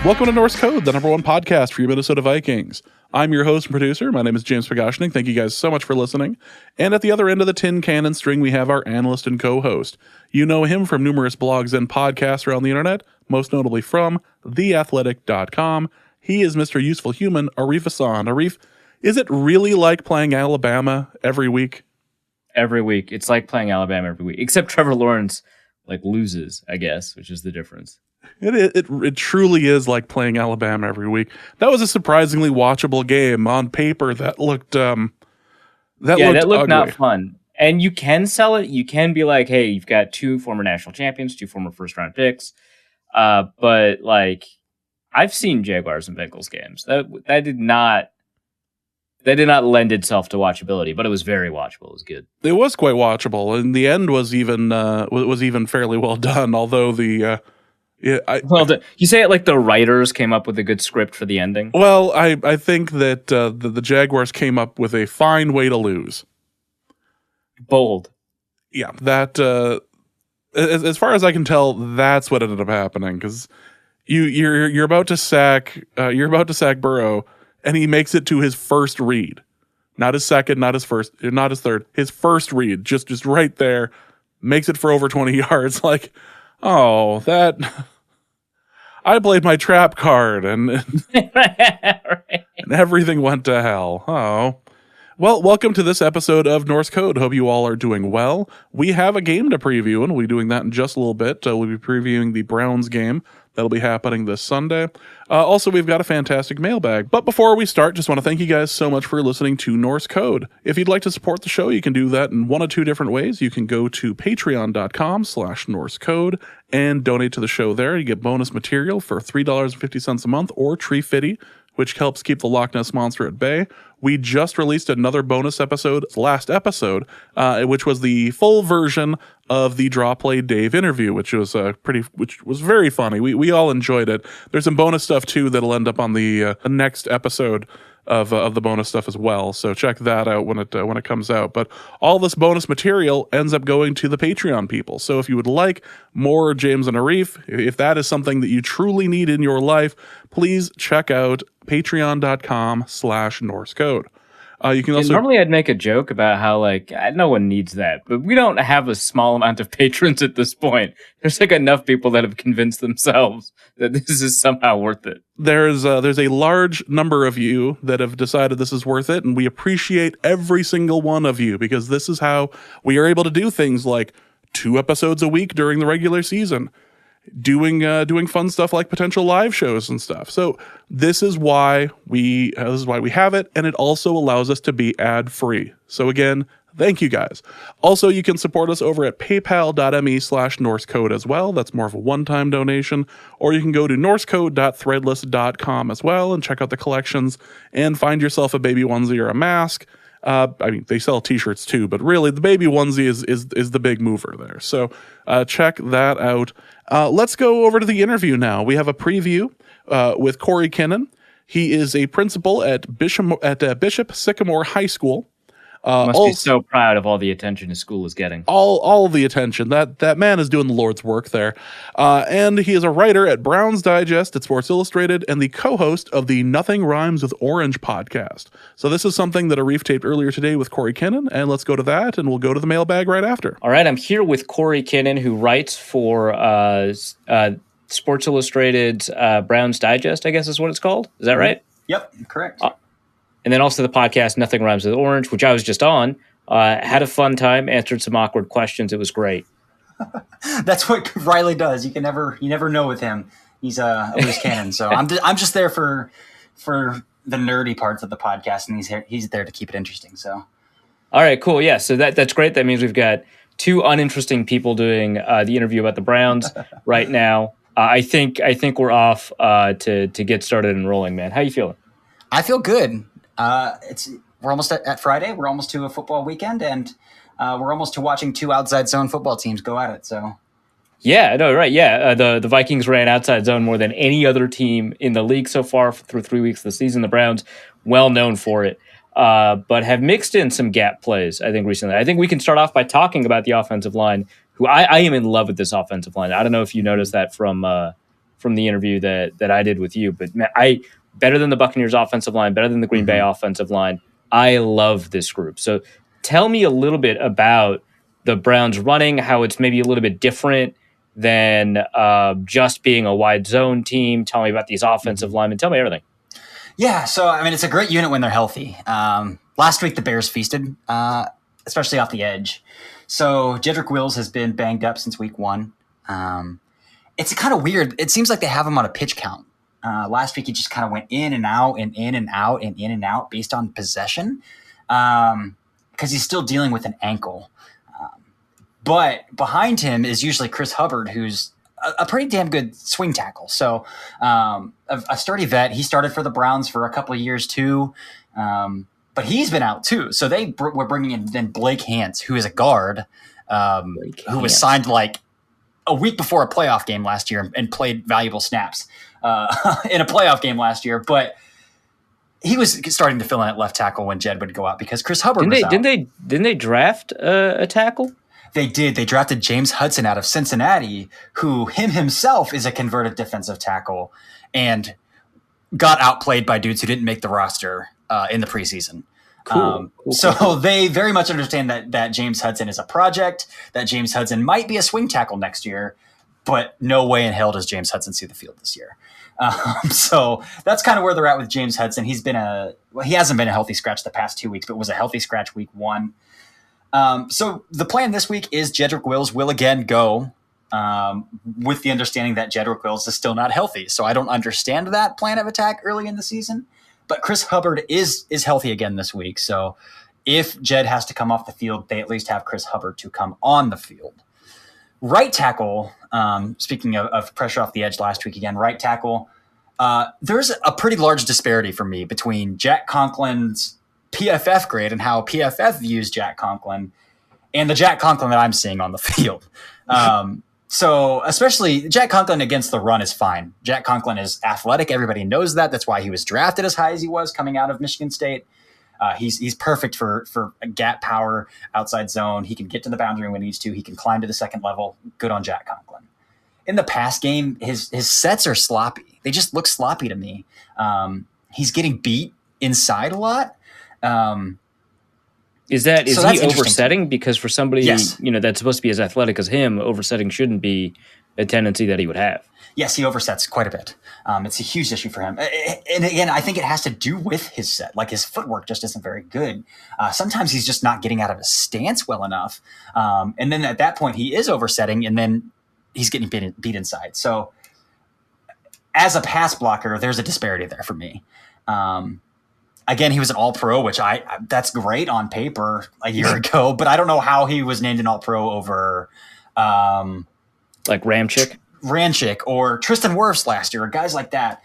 Welcome to Norse Code, the number one podcast for your Minnesota Vikings. I'm your host and producer. My name is James Pagashnik. Thank you guys so much for listening. And at the other end of the tin cannon string, we have our analyst and co-host. You know him from numerous blogs and podcasts around the internet, most notably from theathletic.com. He is Mr. Useful Human, Arif Hassan. Arif, is it really like playing Alabama every week? Every week. It's like playing Alabama every week, except Trevor Lawrence loses, I guess, which is the difference. It truly is like playing Alabama every week. That was a surprisingly watchable game on paper. That looked that looked not fun. And you can sell it. You can be like, hey, you've got two former national champions, two former first round picks. But I've seen Jaguars and Bengals games. That did not lend itself to watchability, but it was very watchable. It was good. It was quite watchable, and the end was even fairly well done. Although you say it like the writers came up with a good script for the ending. Well, I think that the Jaguars came up with a fine way to lose. Bold. Yeah, that as far as I can tell, that's what ended up happening, because you're about to sack Burrow, and he makes it to his first read, not his second, not his first, not his third, his first read, just right there, makes it for over 20 yards. Like, oh, that I played my trap card and Right. and everything went to hell. Oh. Well, welcome to this episode of Norse Code. Hope you all are doing well. We have a game to preview, and we'll be doing that in just a little bit. We'll be previewing the Browns game. That'll be happening this Sunday. Also, we've got a fantastic mailbag. But before we start, just want to thank you guys so much for listening to Norse Code. If you'd like to support the show, you can do that in one of two different ways. You can go to patreon.com/Norse Code and donate to the show there. You get bonus material for $3.50 a month or Tree Fitty, which helps keep the Loch Ness Monster at bay. We just released another bonus episode, last episode, which was the full version of the Draw Play Dave interview, which was very funny. We all enjoyed it. There's some bonus stuff too that'll end up on the next episode of the bonus stuff as well. So check that out when it comes out. But all this bonus material ends up going to the Patreon people. So if you would like more James and Arif, if that is something that you truly need in your life, please check out patreon.com/Norse Code. You can also normally I'd make a joke about how no one needs that, but we don't have a small amount of patrons at this point. There's enough people that have convinced themselves that this is somehow worth it. There's a large number of you that have decided this is worth it, and we appreciate every single one of you, because this is how we are able to do things like 2 episodes a week during the regular season, doing fun stuff like potential live shows and stuff. So this is why we have it, and it also allows us to be ad free. So again, thank you guys. Also, you can support us over at paypal.me/Norse Code as well. That's more of a one-time donation. Or you can go to norsecode.threadless.com as well and check out the collections and find yourself a baby onesie or a mask. They sell t-shirts too, but really the baby onesie is the big mover there. So check that out. Let's go over to the interview now. We have a preview with Corey Kinnan. He is a principal at Bishop Sycamore High School. Must be so proud of all the attention his school is getting. All the attention. That man is doing the Lord's work there. And he is a writer at Browns Digest at Sports Illustrated and the co-host of the Nothing Rhymes with Orange podcast. So this is something that Arif taped earlier today with Corey Kinnan, and let's go to that, and we'll go to the mailbag right after. All right, I'm here with Corey Kinnan, who writes for Sports Illustrated's Browns Digest, I guess is what it's called. Is that right? Yep, correct. And then also the podcast Nothing Rhymes with Orange, which I was just on. Had a fun time, answered some awkward questions. It was great. That's what Riley does. You never know with him. He's a loose cannon. So I'm just there for the nerdy parts of the podcast, and he's there to keep it interesting. So, all right, cool. Yeah, so that's great. That means we've got 2 uninteresting people doing the interview about the Browns right now. I think we're off to get started and rolling, man. How you feeling? I feel good. We're almost at Friday. We're almost to a football weekend, and we're almost to watching 2 outside zone football teams go at it. So, yeah, no, right, yeah. The Vikings ran outside zone more than any other team in the league so far through 3 weeks of the season. The Browns, well known for it, but have mixed in some gap plays, I think, recently. I think we can start off by talking about the offensive line, who I am in love with this offensive line. I don't know if you noticed that from from the interview that I did with you. But man, better than the Buccaneers offensive line, better than the Green Bay offensive line. I love this group. So tell me a little bit about the Browns running, how it's maybe a little bit different than just being a wide zone team. Tell me about these offensive linemen. Tell me everything. Yeah, so I mean, it's a great unit when they're healthy. Last week, the Bears feasted, especially off the edge. So Jedrick Wills has been banged up since week 1. It's kind of weird. It seems like they have him on a pitch count. Last week, he just kind of went in and out and in and out and in and out based on possession because he's still dealing with an ankle. But behind him is usually Chris Hubbard, who's a pretty damn good swing tackle. So a sturdy vet. He started for the Browns for a couple of years too. But he's been out too. So they were bringing in then Blake Hance, who is a guard, who was signed like a week before a playoff game last year and played valuable snaps in a playoff game last year. But he was starting to fill in at left tackle when Jed would go out because Chris Hubbard was out. Didn't they draft a tackle? They did. They drafted James Hudson out of Cincinnati, who himself is a converted defensive tackle and got outplayed by dudes who didn't make the roster in the preseason. Cool. So they very much understand that James Hudson is a project, that James Hudson might be a swing tackle next year, but no way in hell does James Hudson see the field this year. So that's kind of where they're at with James Hudson. He hasn't been a healthy scratch the past 2 weeks, but was a healthy scratch week 1. So the plan this week is Jedrick Wills will again go with the understanding that Jedrick Wills is still not healthy. So I don't understand that plan of attack early in the season. But Chris Hubbard is healthy again this week. So if Jed has to come off the field, they at least have Chris Hubbard to come on the field. Right tackle, speaking of pressure off the edge last week again, right tackle, there's a pretty large disparity for me between Jack Conklin's PFF grade and how PFF views Jack Conklin and the Jack Conklin that I'm seeing on the field. So especially Jack Conklin against the run is fine. Jack Conklin is athletic. Everybody knows that. That's why he was drafted as high as he was coming out of Michigan State. He's perfect for a gap power outside zone. He can get to the boundary when he needs to. He can climb to the second level. Good on Jack Conklin. In the pass game, his sets are sloppy. They just look sloppy to me. He's getting beat inside a lot. Is he oversetting? Because for somebody that's supposed to be as athletic as him, oversetting shouldn't be a tendency that he would have. Yes, he oversets quite a bit. It's a huge issue for him. And again, I think it has to do with his set. Like his footwork just isn't very good. Sometimes he's just not getting out of his stance well enough. And then at that point, he is oversetting, and then he's getting beat inside. So as a pass blocker, there's a disparity there for me. Again, he was an All-Pro, which that's great on paper a year ago, but I don't know how he was named an All-Pro over like Ramczyk or Tristan Wirfs last year, or guys like that,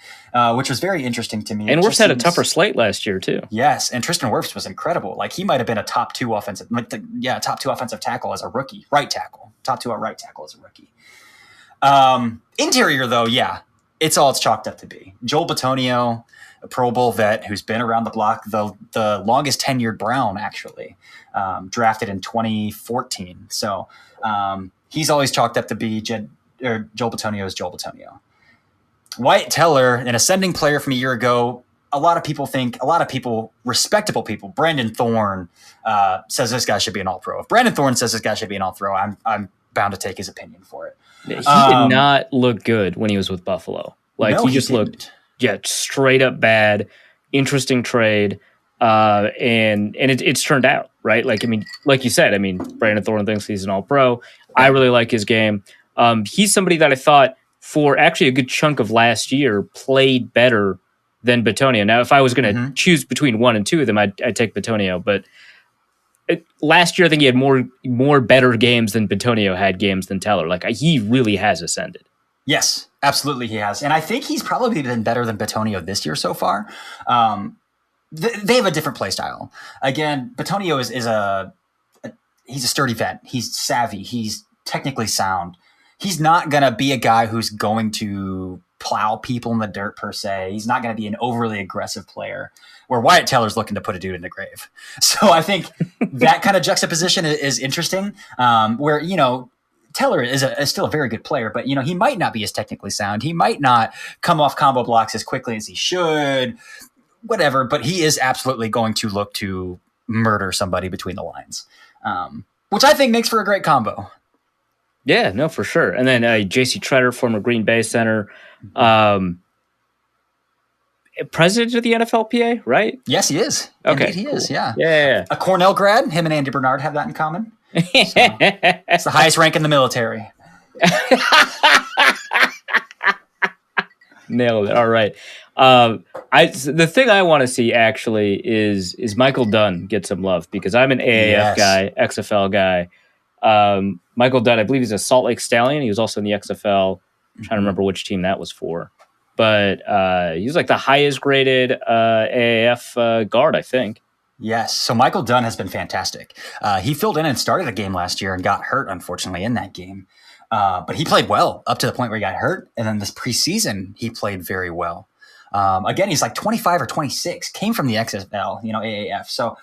which was very interesting to me. And Wirfs had a tougher slate last year too. Yes, and Tristan Wirfs was incredible. Like he might have been a top 2 offensive tackle as a rookie, right tackle, top 2 right tackle as a rookie. Interior though, it's chalked up to be Joel Bitonio, a Pro Bowl vet who's been around the block, the longest tenured Brown actually, drafted in 2014. So he's always chalked up to be Joel Bitonio is Joel Bitonio. Wyatt Teller, an ascending player from a year ago. A lot of people, respectable people, Brandon Thorne says this guy should be an All-Pro. If Brandon Thorne says this guy should be an All-Pro, I'm bound to take his opinion for it. He did not look good when he was with Buffalo. He just looked straight up bad. Interesting trade, and it's turned out right. Like you said, Brandon Thorne thinks he's an All-Pro. I really like his game. He's somebody that I thought for actually a good chunk of last year played better than Bitonio. Now, if I was going to choose between 1 and 2 of them, I'd take Bitonio. But last year, I think he had more better games than Bitonio had games than Teller. Like he really has ascended. Yes, absolutely he has. And I think he's probably been better than Bitonio this year so far. They have a different play style. Again, Bitonio is he's a sturdy vet. He's savvy. He's technically sound. He's not going to be a guy who's going to plow people in the dirt per se. He's not going to be an overly aggressive player where Wyatt Teller's looking to put a dude in the grave. So I think that kind of juxtaposition is interesting, where, Taylor is still a very good player, but he might not be as technically sound. He might not come off combo blocks as quickly as he should, whatever, but he is absolutely going to look to murder somebody between the lines, which I think makes for a great combo. Yeah, no, for sure. And then J.C. Tretter, former Green Bay center, president of the NFLPA, right? Yes, he is. Okay, Indeed, he is. Yeah. Yeah. A Cornell grad. Him and Andy Bernard have that in common. So, it's the highest rank in the military. Nailed it. All right. The thing I want to see actually is Michael Dunn get some love, because I'm an AAF guy, XFL guy. Michael Dunn, I believe he's a Salt Lake Stallion. He was also in the XFL. I'm trying to remember which team that was for. But he was like the highest graded AAF guard, I think. Yes. So Michael Dunn has been fantastic. He filled in and started a game last year and got hurt, unfortunately, in that game. But he played well up to the point where he got hurt. And then this preseason, he played very well. Again, he's like 25 or 26, came from the XFL, AAF. So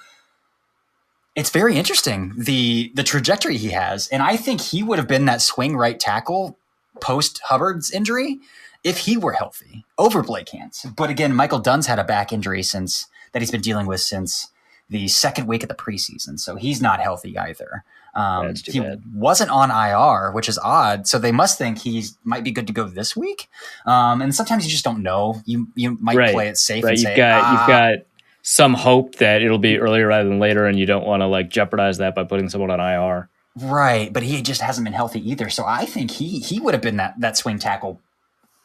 it's very interesting, the trajectory he has. And I think he would have been that swing right tackle post Hubbard's injury if he were healthy over Blake Hance. But again, Michael Dunn's had a back injury that he's been dealing with since the second week of the preseason. So he's not healthy either. He wasn't on IR, which is odd. So they must think he might be good to go this week. And sometimes you just don't know. You might play it safe and say, you've got some hope that it'll be earlier rather than later, and you don't want to like jeopardize that by putting someone on IR. Right, but he just hasn't been healthy either. So I think he would have been that swing tackle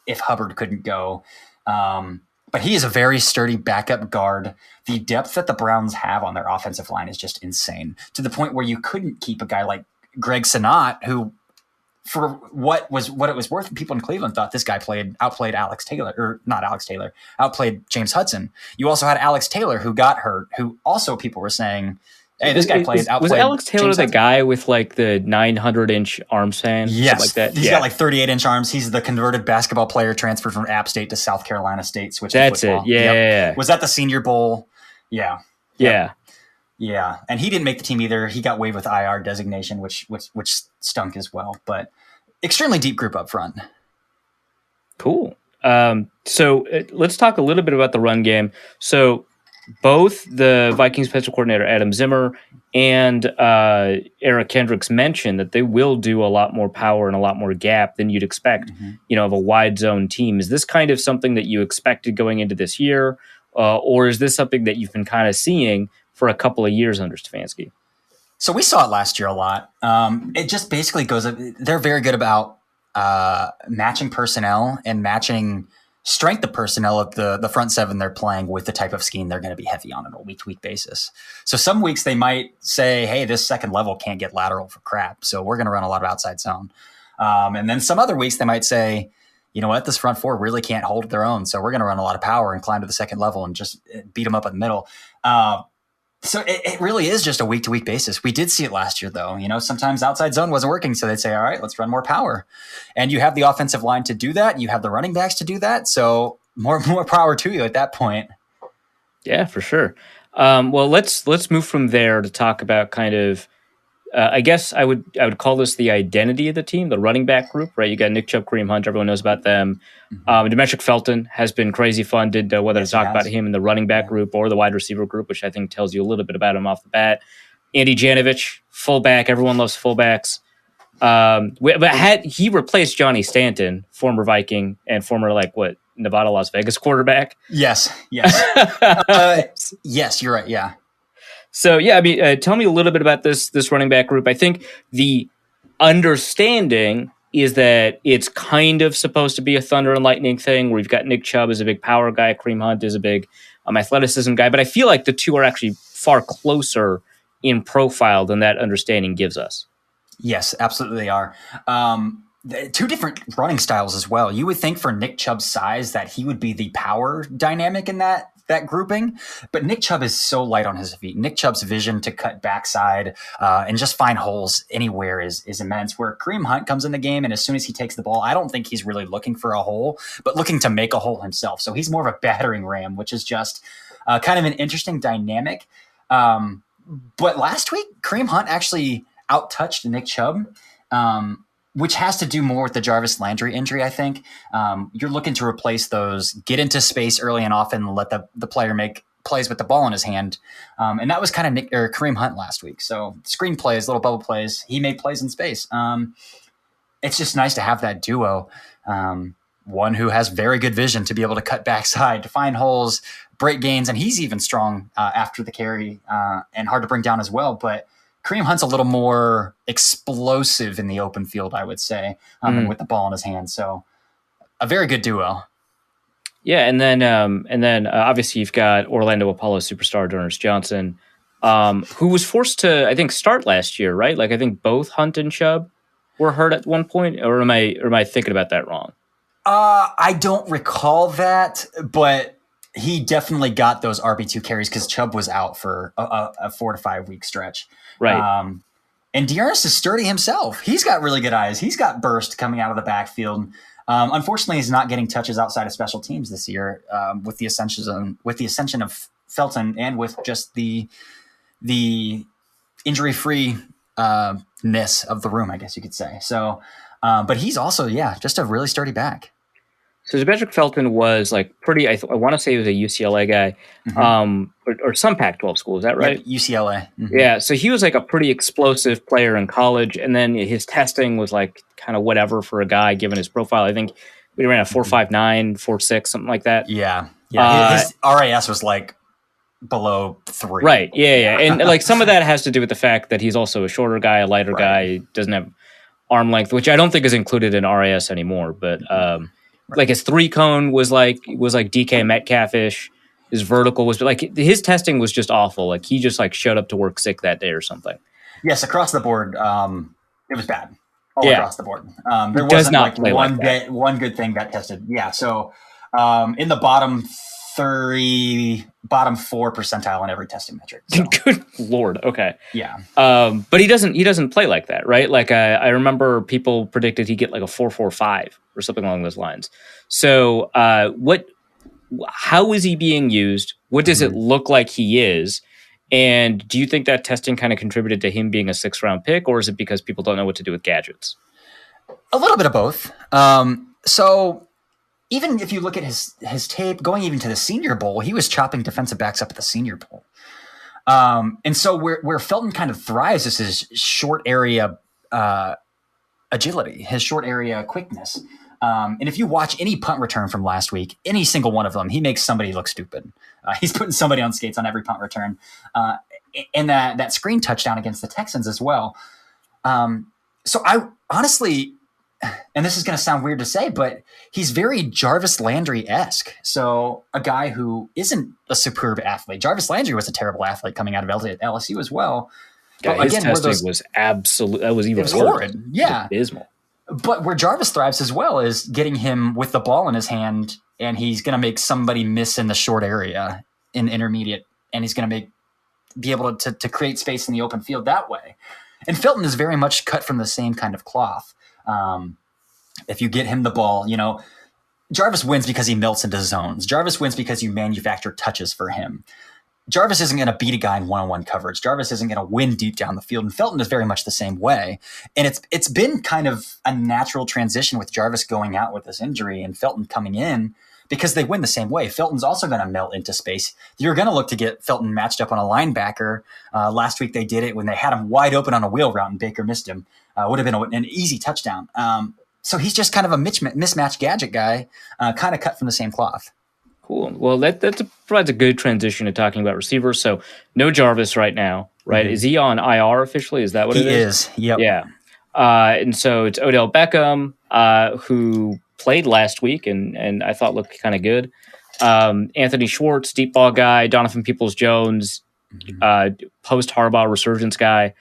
if Hubbard couldn't go. But he is a very sturdy backup guard. The depth that the Browns have on their offensive line is just insane, to the point where you couldn't keep a guy like Greg Senat, who, for what it was worth, people in Cleveland thought this guy outplayed James Hudson. You also had Alex Taylor, who got hurt, who also people were saying, hey, this guy outplayed Was Alex Taylor James the Hudson. Guy with like the 900-inch arm span? Yes, like that. He's got like 38-inch arms. He's the converted basketball player transferred from App State to South Carolina State. Switched That's to football. it. Yeah. Was that the Senior Bowl? Yeah. Yeah. Yeah, and he didn't make the team either. He got waived with IR designation, which stunk as well. But extremely deep group up front. Cool. So let's talk a little bit about the run game. So both the Vikings defensive coordinator Adam Zimmer and Eric Kendricks mentioned that they will do a lot more power and a lot more gap than you'd expect, of a wide zone team. Is this kind of something that you expected going into this year, or is this something that you've been kind of seeing for a couple of years under Stefanski? So we saw it last year a lot. It just basically goes, they're very good about matching personnel and matching strength of personnel of the front seven they're playing with the type of scheme they're going to be heavy on a week-to-week basis. So some weeks they might say, hey, this second level can't get lateral for crap, so we're going to run a lot of outside zone. And then some other weeks they might say, you know what, this front four really can't hold their own, so we're going to run a lot of power and climb to the second level and just beat them up in the middle. So it really is just a week-to-week basis. We did see it last year, though. Sometimes outside zone wasn't working, so they'd say, all right, let's run more power. And you have the offensive line to do that. You have the running backs to do that. So more power to you at that point. Yeah, for sure. Well, let's move from there to talk about kind of, I guess I would call this the identity of the team, the running back group, right? You got Nick Chubb, Kareem Hunt, everyone knows about them. Demetric Felton has been crazy fun. Didn't know whether to talk about him in the running back group or the wide receiver group, which I think tells you a little bit about him off the bat. Andy Janovich, fullback. Everyone loves fullbacks. But he replaced Johnny Stanton, former Viking and former Nevada, Las Vegas quarterback. Yes. Yes, you're right. Yeah. So, tell me a little bit about this running back group. I think the understanding is that it's kind of supposed to be a thunder and lightning thing where you've got Nick Chubb as a big power guy, Kareem Hunt is a big athleticism guy, but I feel like the two are actually far closer in profile than that understanding gives us. Yes, absolutely they are. Two different running styles as well. You would think for Nick Chubb's size that he would be the power dynamic in that grouping, but Nick Chubb is so light on his feet. Nick Chubb's vision to cut backside and just find holes anywhere is immense, where Kareem Hunt comes in the game, and as soon as he takes the ball, I don't think he's really looking for a hole, but looking to make a hole himself. So he's more of a battering ram, which is just kind of an interesting dynamic. But last week, Kareem Hunt actually out-touched Nick Chubb. which has to do more with the Jarvis Landry injury, I think. You're looking to replace those, get into space early and often, let the player make plays with the ball in his hand. And that was kind of Kareem Hunt last week. So screen plays, little bubble plays, he made plays in space. It's just nice to have that duo. One who has very good vision to be able to cut backside, to find holes, break gains, and he's even strong after the carry and hard to bring down as well. But Kareem Hunt's a little more explosive in the open field, I would say, and with the ball in his hand. So a very good duo. Yeah, and then obviously you've got Orlando Apollo superstar D'Ernest Johnson, who was forced to, I think, start last year, right? Like I think both Hunt and Chubb were hurt at one point, or am I thinking about that wrong? I don't recall that, but he definitely got those RB2 carries because Chubb was out for a 4 to 5 week stretch. Right. And D'Ernest is sturdy himself. He's got really good eyes. He's got burst coming out of the backfield. Unfortunately, he's not getting touches outside of special teams this year with the ascension of Felton and with just the injury-free ness of the room, I guess you could say. So, but he's also, just a really sturdy back. So Demetric Felton was like pretty, I want to say he was a UCLA guy, or some Pac-12 school. Is that right? Yeah, UCLA. Mm-hmm. Yeah. So he was like a pretty explosive player in college. And then his testing was like kind of whatever for a guy given his profile. I think we ran a 4.59, 4.6, something like that. Yeah. Yeah. His RAS was like below 3. Right. Yeah. And like some of that has to do with the fact that he's also a shorter guy, a lighter guy, doesn't have arm length, which I don't think is included in RAS anymore. But, like his 3-cone was like DK Metcalf-ish. His vertical was like his testing was just awful. Like he just like showed up to work sick that day or something. Yes, across the board, it was bad. All across the board. There wasn't like one good thing that tested. Yeah, so in the bottom 4 percentile in every testing metric. So. Good Lord. Okay. Yeah. But he doesn't play like that, right? Like I remember people predicted he'd get like a 4.45 or something along those lines. So how is he being used? What does it look like he is? And do you think that testing kind of contributed to him being a 6th-round pick, or is it because people don't know what to do with gadgets? A little bit of both. So even if you look at his tape, going even to the Senior Bowl, he was chopping defensive backs up at the Senior Bowl. And so where Felton kind of thrives is his short area agility, his short area quickness. And if you watch any punt return from last week, any single one of them, he makes somebody look stupid. He's putting somebody on skates on every punt return. And that screen touchdown against the Texans as well. So I honestly, and this is going to sound weird to say, but he's very Jarvis Landry-esque. So a guy who isn't a superb athlete. Jarvis Landry was a terrible athlete coming out of LSU as well. Yeah, his testing was absolute. That was even worse. Horrid. Yeah. Abysmal. But where Jarvis thrives as well is getting him with the ball in his hand, and he's going to make somebody miss in the short area in intermediate, and he's going to be able to create space in the open field that way. And Felton is very much cut from the same kind of cloth. If you get him the ball, Jarvis wins because he melts into zones. Jarvis wins because you manufacture touches for him. Jarvis isn't going to beat a guy in one-on-one coverage. Jarvis isn't going to win deep down the field, and Felton is very much the same way. And it's been kind of a natural transition with Jarvis going out with this injury and Felton coming in because they win the same way. Felton's also going to melt into space. You're going to look to get Felton matched up on a linebacker. Last week they did it when they had him wide open on a wheel route and Baker missed him. Would have been an easy touchdown. So he's just kind of a mismatch gadget guy, kind of cut from the same cloth. Cool. Well, that provides a good transition to talking about receivers. So no Jarvis right now, right? Mm-hmm. Is he on IR officially? Is that what it is? He is. Yep. Yeah. And so it's Odell Beckham, who played last week and I thought looked kind of good. Anthony Schwartz, deep ball guy, Donovan Peoples-Jones, post Harbaugh resurgence guy.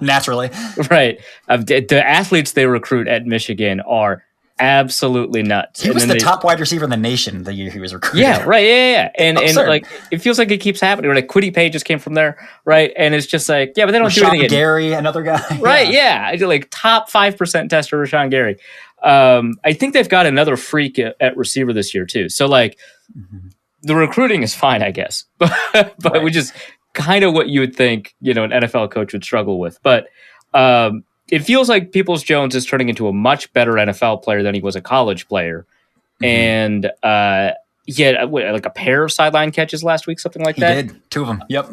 Naturally. Right. The athletes they recruit at Michigan are absolutely nuts. He was the top wide receiver in the nation the year he was recruited. Yeah, right. Yeah. And like it feels like it keeps happening. Like Kwity Paye just came from there, right? And it's just like, yeah, but they don't do anything. Gary, another guy. Right, yeah. I do like top 5% tester Rashawn Gary. I think they've got another freak at receiver this year too. So like the recruiting is fine, I guess. but right. Which is kind of what you would think, an NFL coach would struggle with. But it feels like Peoples-Jones is turning into a much better NFL player than he was a college player. And he had like a pair of sideline catches last week, something like that. He did. 2 of them. Yep.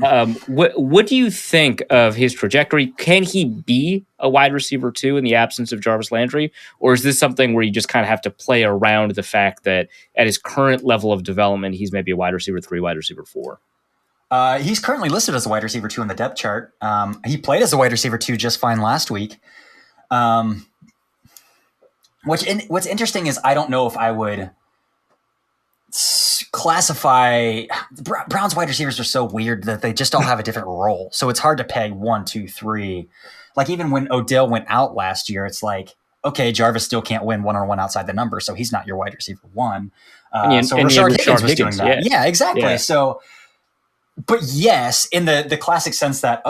What do you think of his trajectory? Can he be a wide receiver too in the absence of Jarvis Landry? Or is this something where you just kind of have to play around the fact that at his current level of development, he's maybe a wide receiver 3, wide receiver 4? He's currently listed as a wide receiver 2 on the depth chart. He played as a wide receiver 2 just fine last week. What's interesting is I don't know if I would classify Browns wide receivers are so weird that they just all have a different role. So it's hard to peg 1, 2, 3. Like even when Odell went out last year, it's like, okay, Jarvis still can't win one-on-one outside the number, so he's not your wide receiver 1. So Rashard Higgins was doing that. Yeah, exactly. Yeah. So, but yes, in the classic sense that,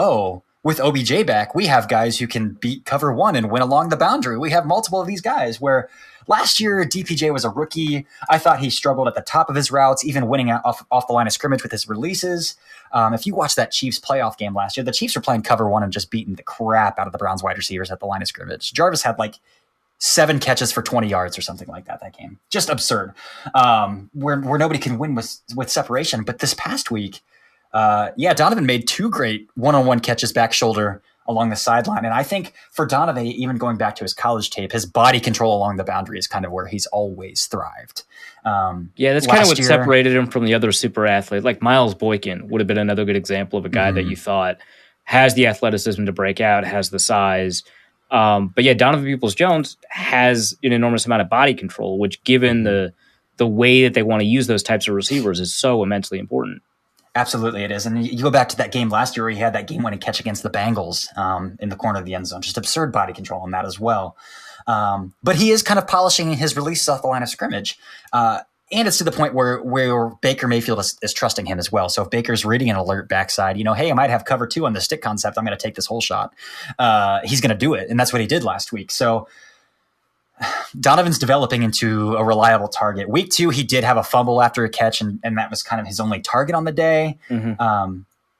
with OBJ back, we have guys who can beat cover 1 and win along the boundary. We have multiple of these guys where last year DPJ was a rookie. I thought he struggled at the top of his routes, even winning off the line of scrimmage with his releases. If you watch that Chiefs playoff game last year, the Chiefs were playing cover 1 and just beating the crap out of the Browns wide receivers at the line of scrimmage. Jarvis had like 7 catches for 20 yards or something like that game. Just absurd. Where nobody can win with separation. But this past week, Donovan made 2 great one-on-one catches back shoulder along the sideline. And I think for Donovan, even going back to his college tape, his body control along the boundary is kind of where he's always thrived. That's kind of what separated him from the other super athlete. Like Miles Boykin would have been another good example of a guy that you thought has the athleticism to break out, has the size. Donovan Peoples-Jones has an enormous amount of body control, which given the way that they want to use those types of receivers is so immensely important. Absolutely, it is. And you go back to that game last year where he had that game-winning catch against the Bengals in the corner of the end zone. Just absurd body control on that as well. But he is kind of polishing his releases off the line of scrimmage. And it's to the point where Baker Mayfield is trusting him as well. So if Baker's reading an alert backside, hey, I might have cover 2 on the stick concept. I'm going to take this whole shot. He's going to do it. And that's what he did last week. So Donovan's developing into a reliable target. Week 2, he did have a fumble after a catch, and that was kind of his only target on the day.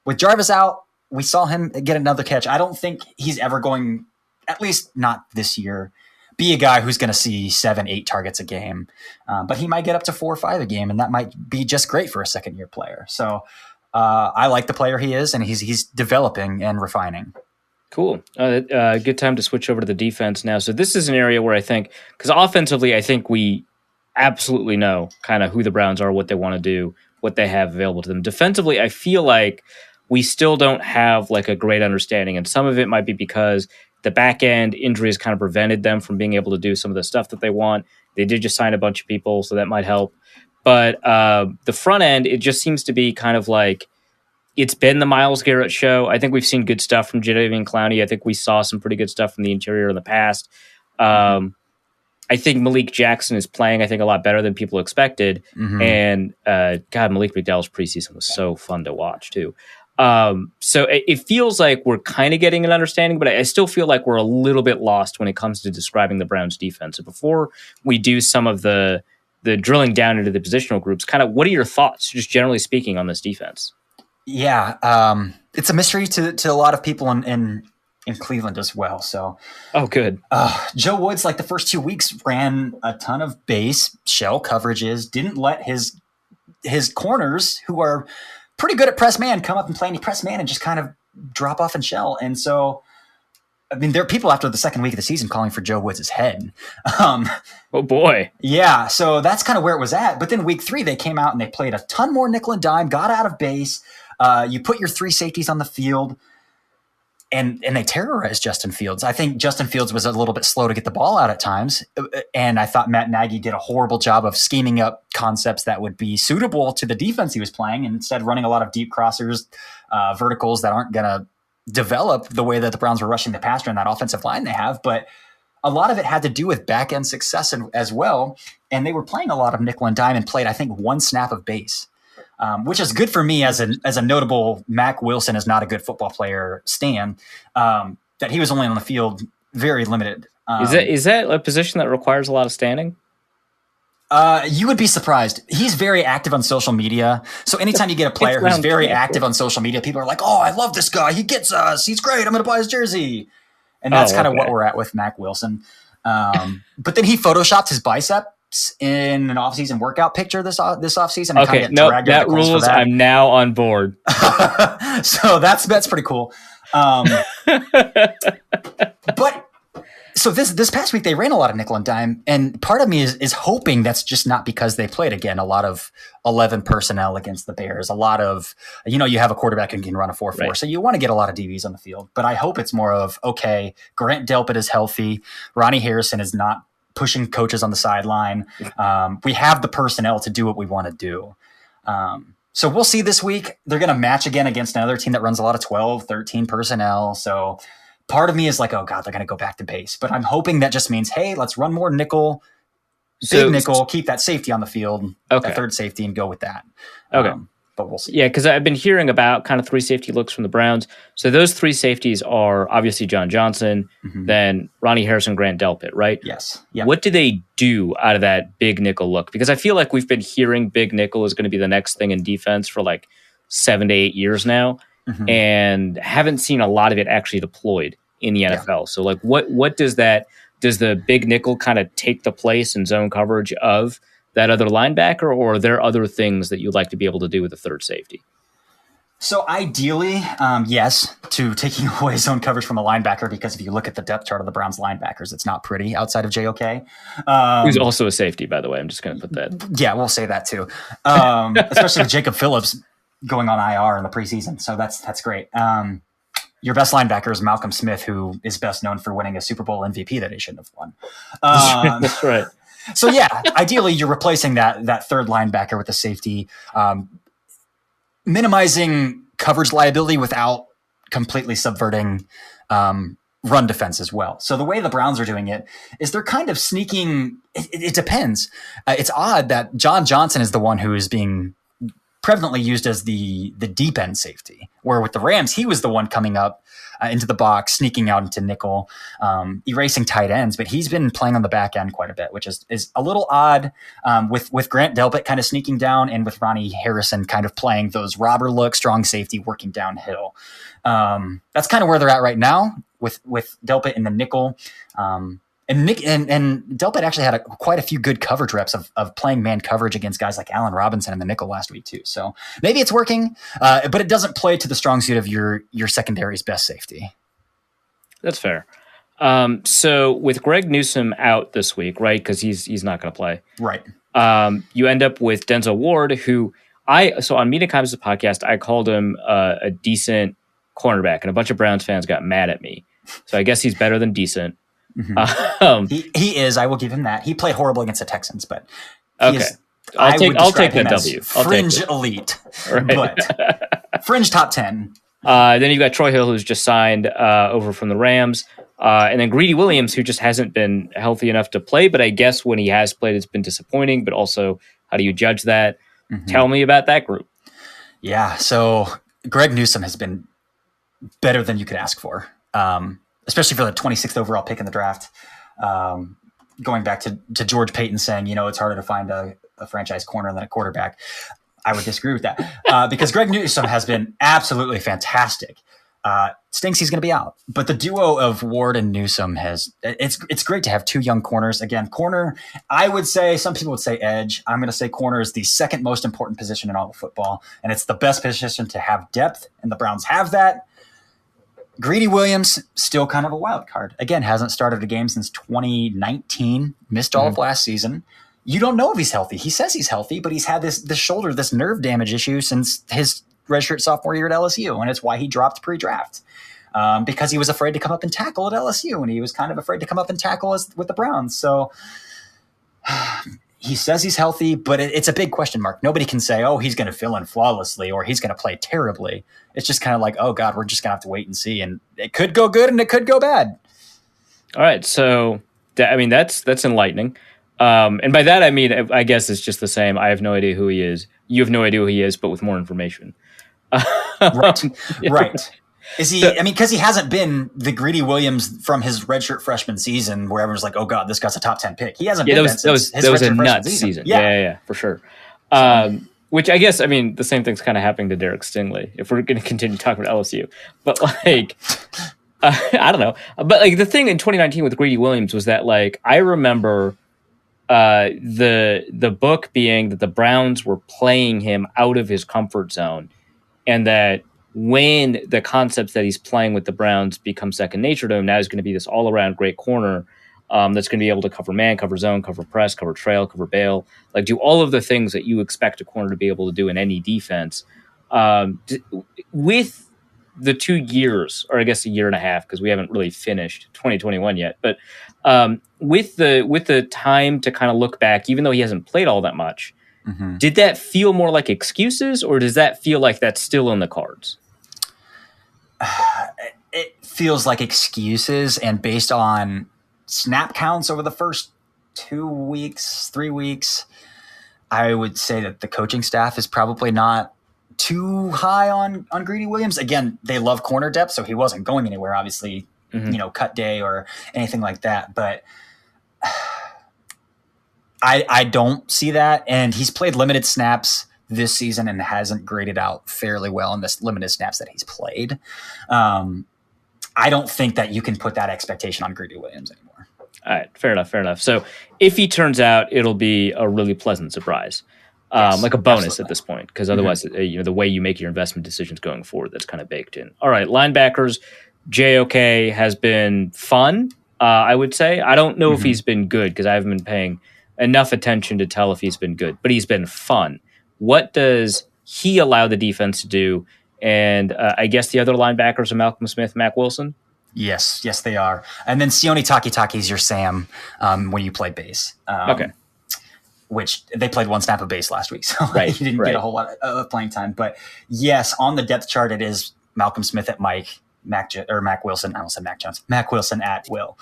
With Jarvis out, we saw him get another catch. I don't think he's ever going, at least not this year, be a guy who's going to see 7, 8 targets a game. But he might get up to 4 or 5 a game, and that might be just great for a second-year player. So I like the player he is, and he's developing and refining. Cool. Good time to switch over to the defense now. So this is an area where I think, because offensively, I think we absolutely know kind of who the Browns are, what they want to do, what they have available to them. Defensively, I feel like we still don't have like a great understanding. And some of it might be because the back end injuries kind of prevented them from being able to do some of the stuff that they want. They did just sign a bunch of people, so that might help. But the front end, it just seems to be kind of like, it's been the Myles Garrett show. I think we've seen good stuff from Jadeveon Clowney. I think we saw some pretty good stuff from the interior in the past. I think Malik Jackson is playing, I think, a lot better than people expected. And Malik McDowell's preseason was so fun to watch too. So it feels like we're kind of getting an understanding, but I still feel like we're a little bit lost when it comes to describing the Browns defense. So before we do some of the drilling down into the positional groups, kind of what are your thoughts, just generally speaking, on this defense? Yeah, it's a mystery to a lot of people in Cleveland as well. So, good. Joe Woods, like the first 2 weeks, ran a ton of base shell coverages. Didn't let his corners, who are pretty good at press man, come up and play any press man and just kind of drop off and shell. And so, I mean, there are people after the second week of the season calling for Joe Woods' head. Oh boy. Yeah. So that's kind of where it was at. But then week 3, they came out and they played a ton more nickel and dime, got out of base. You put your 3 safeties on the field and they terrorized Justin Fields. I think Justin Fields was a little bit slow to get the ball out at times. And I thought Matt Nagy did a horrible job of scheming up concepts that would be suitable to the defense he was playing, and instead running a lot of deep crossers, verticals that aren't going to develop the way that the Browns were rushing the passer in that offensive line they have. But a lot of it had to do with back end success as well. And they were playing a lot of nickel and dime and played, I think, 1 snap of base. Which is good for me as a notable Mac Wilson is not a good football player stan, that he was only on the field very limited. Is that a position that requires a lot of standing? You would be surprised. He's very active on social media. So anytime you get a player who's very active on social media, people are like, oh, I love this guy. He gets us. He's great. I'm going to buy his jersey. And that's Oh, kind of okay. what we're at with Mac Wilson. But then he photoshopped his biceps in an offseason workout picture this offseason. Okay, no, that rules. I'm now on board. So that's pretty cool. But so this past week they ran a lot of nickel and dime, and part of me is hoping that's just not because they played again a lot of 11 personnel against the Bears. A lot of, you have a quarterback who can run a 4-4, Right. so you want to get a lot of DBs on the field. But I hope it's more of, okay, Grant Delpit is healthy, Ronnie Harrison is not pushing coaches on the sideline. We have the personnel to do what we want to do. So we'll see this week. They're going to match again against another team that runs a lot of 12, 13 personnel. So part of me is like, oh God, they're going to go back to base. But I'm hoping that just means, hey, let's run more nickel, big nickel, keep that safety on the field, that third safety, and go with that. Okay. But we'll see. Yeah, because I've been hearing about kind of 3 safety looks from the Browns. So those 3 safeties are obviously John Johnson, then Ronnie Harrison, Grant Delpit, right? Yes. Yep. What do they do out of that big nickel look? Because I feel like we've been hearing big nickel is going to be the next thing in defense for like 7 to 8 years now, and haven't seen a lot of it actually deployed in the NFL. Yeah. So like what does the big nickel kind of take the place in zone coverage of that other linebacker, or are there other things that you'd like to be able to do with the third safety? So ideally, yes, to taking away zone coverage from a linebacker, because if you look at the depth chart of the Browns linebackers, it's not pretty outside of JOK. Who's also a safety, by the way. I'm just going to put that. Yeah, we'll say that too. Especially with Jacob Phillips going on IR in the preseason. So that's great. Your best linebacker is Malcolm Smith, who is best known for winning a Super Bowl MVP that he shouldn't have won. That's right. So yeah, ideally you're replacing that third linebacker with a safety, minimizing coverage liability without completely subverting run defense as well. So the way the Browns are doing it is they're kind of sneaking. It depends. It's odd that John Johnson is the one who is being prevalently used as the deep end safety, where with the Rams, he was the one coming up into the box, sneaking out into nickel, erasing tight ends, but he's been playing on the back end quite a bit, which is a little odd, with Grant Delpit kind of sneaking down and with Ronnie Harrison kind of playing those robber look, strong safety, working downhill. That's kind of where they're at right now with Delpit in the nickel. And Delpit actually had quite a few good coverage reps of playing man coverage against guys like Allen Robinson in the nickel last week too. So maybe it's working, but it doesn't play to the strong suit of your secondary's best safety. That's fair. So with Greg Newsome out this week, right? Because he's not going to play. Right. You end up with Denzel Ward, who so on Media Comics, the podcast, I called him a decent cornerback, and a bunch of Browns fans got mad at me. So I guess he's better than decent. Mm-hmm. He is. I will give him that. He played horrible against the Texans, but I'll take that W. Fringe elite, right. But fringe top 10. Then you've got Troy Hill, who's just signed over from the Rams, and then Greedy Williams, who just hasn't been healthy enough to play. But I guess when he has played, it's been disappointing. But also, how do you judge that? Mm-hmm. Tell me about that group. Yeah, so Greg Newsome has been better than you could ask for. Especially for the 26th overall pick in the draft. Going back to George Payton saying, it's harder to find a franchise corner than a quarterback. I would disagree with that because Greg Newsome has been absolutely fantastic. Stinks he's going to be out. But the duo of Ward and Newsome it's great to have 2 young corners. Again, corner, I would say, some people would say edge. I'm going to say corner is the second most important position in all of football. And it's the best position to have depth. And the Browns have that. Greedy Williams, still kind of a wild card. Again, hasn't started a game since 2019, missed all of last season. You don't know if he's healthy. He says he's healthy, but he's had this shoulder, this nerve damage issue since his redshirt sophomore year at LSU, and it's why he dropped pre-draft. Because he was afraid to come up and tackle at LSU, and he was kind of afraid to come up and tackle with the Browns. So he says he's healthy, but it's a big question mark. Nobody can say, oh, he's going to fill in flawlessly or he's going to play terribly. It's just kind of like, oh, God, we're just going to have to wait and see. And it could go good and it could go bad. All right. So, that's enlightening. And by that, I mean, I guess it's just the same. I have no idea who he is. You have no idea who he is, but with more information. Right. Right. Is he? I mean, because he hasn't been the Greedy Williams from his redshirt freshman season, where everyone's like, "Oh God, this guy's a top 10 pick." He hasn't. Yeah, been that was a nuts season. Yeah, for sure. Which I guess, I mean, the same thing's kind of happening to Derek Stingley. If we're going to continue talking about LSU, but like, I don't know. But like the thing in 2019 with Greedy Williams was that like I remember the book being that the Browns were playing him out of his comfort zone, and that when the concepts that he's playing with the Browns become second nature to him, now he's going to be this all around great corner that's going to be able to cover man, cover zone, cover press, cover trail, cover bail, like do all of the things that you expect a corner to be able to do in any defense. With the 2 years, or I guess a year and a half, because we haven't really finished 2021 yet, but with the time to kind of look back, even though he hasn't played all that much, did that feel more like excuses, or does that feel like that's still in the cards? It feels like excuses, and based on snap counts over the first 2 weeks, 3 weeks, I would say that the coaching staff is probably not too high on Greedy Williams. Again, they love corner depth, so he wasn't going anywhere, obviously, cut day or anything like that. But I don't see that. And he's played limited snaps this season and hasn't graded out fairly well in this limited snaps that he's played. I don't think that you can put that expectation on Greedy Williams anymore. All right, fair enough. So if he turns out, it'll be a really pleasant surprise. Yes, like a bonus absolutely. at this point, because otherwise, the way you make your investment decisions going forward, that's kind of baked in. All right, linebackers, JOK has been fun, I would say. I don't know if he's been good because I haven't been paying enough attention to tell if he's been good, but he's been fun. What does he allow the defense to do? And I guess the other linebackers are Malcolm Smith, Mack Wilson. Yes, they are. And then Sione Takitaki is your Sam when you play base. Okay. Which they played one snap of base last week, so right, he didn't get a whole lot of playing time. But yes, on the depth chart, it is Malcolm Smith at Mack Wilson. I almost said Mac Jones. Mack Wilson at Will.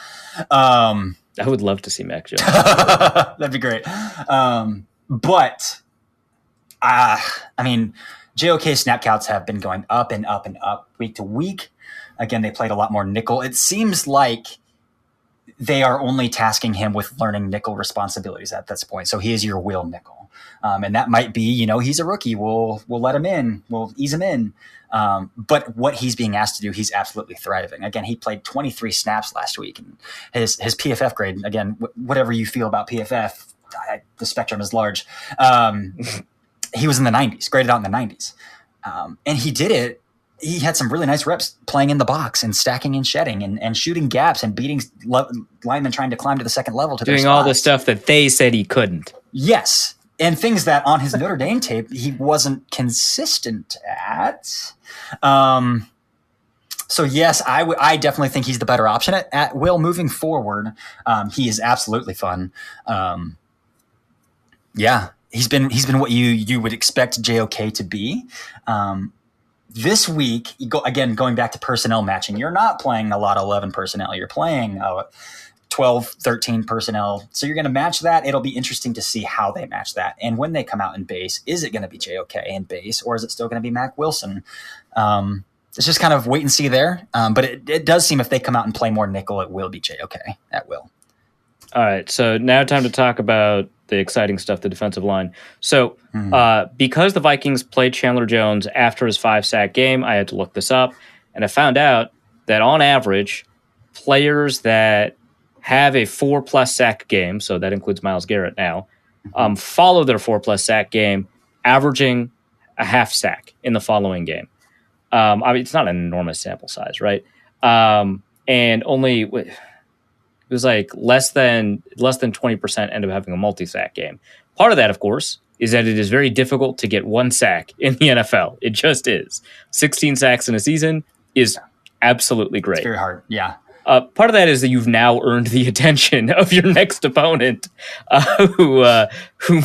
I would love to see Mac Jones. That'd be great. But I mean, JOK snap counts have been going up and up and up week to week. Again, they played a lot more nickel. It seems like they are only tasking him with learning nickel responsibilities at this point. So he is your Will nickel. And that might be, he's a rookie. We'll let him in. We'll ease him in. But what he's being asked to do, he's absolutely thriving. Again, he played 23 snaps last week. And his PFF grade, again, whatever you feel about PFF, the spectrum is large. He was in the 90s, graded out in the 90s. And he did it. He had some really nice reps playing in the box and stacking and shedding and shooting gaps and beating linemen trying to climb to the second level to doing all the stuff that they said he couldn't. Yes. And things that on his Notre Dame tape, he wasn't consistent at. So yes, I definitely think he's the better option at Will moving forward. He is absolutely fun. Yeah, he's been what you would expect JOK to be. This week, going back to personnel matching, you're not playing a lot of 11 personnel. You're playing 12, 13 personnel. So you're going to match that. It'll be interesting to see how they match that. And when they come out in base, is it going to be JOK in base, or is it still going to be Mack Wilson? It's just kind of wait and see there. But it does seem if they come out and play more nickel, it will be JOK at Will. All right, so now time to talk about the exciting stuff, the defensive line. So because the Vikings played Chandler Jones after his 5-sack game, I had to look this up, and I found out that on average, players that have a 4+ sack game, so that includes Myles Garrett now, follow their 4+ sack game, averaging a half sack in the following game. I mean, it's not an enormous sample size, right? And only... It was like less than 20% end up having a multi-sack game. Part of that, of course, is that it is very difficult to get 1 sack in the NFL. It just is. 16 sacks in a season is absolutely great. It's very hard, yeah. Part of that is that you've now earned the attention of your next opponent who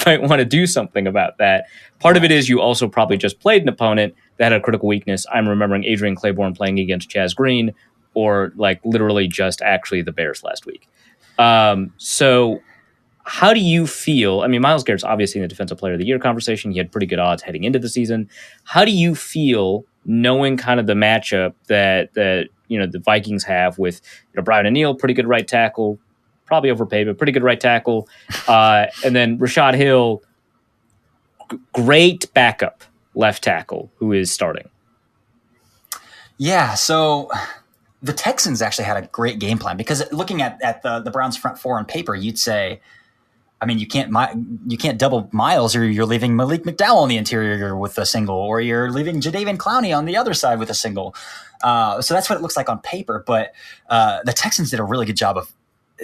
might want to do something about that. Part of it is you also probably just played an opponent that had a critical weakness. I'm remembering Adrian Claiborne playing against Chaz Green, or like literally just actually the Bears last week. So how do you feel? I mean, Myles Garrett's obviously in the Defensive Player of the Year conversation. He had pretty good odds heading into the season. How do you feel knowing kind of the matchup that the Vikings have with Brian O'Neill, pretty good right tackle, probably overpaid, but pretty good right tackle, and then Rashad Hill, great backup left tackle who is starting? Yeah, so the Texans actually had a great game plan, because looking at the Browns front four on paper, you'd say, I mean, you can't double Miles, or you're leaving Malik McDowell on the interior with a single, or you're leaving Jadeveon Clowney on the other side with a single. So that's what it looks like on paper. But the Texans did a really good job of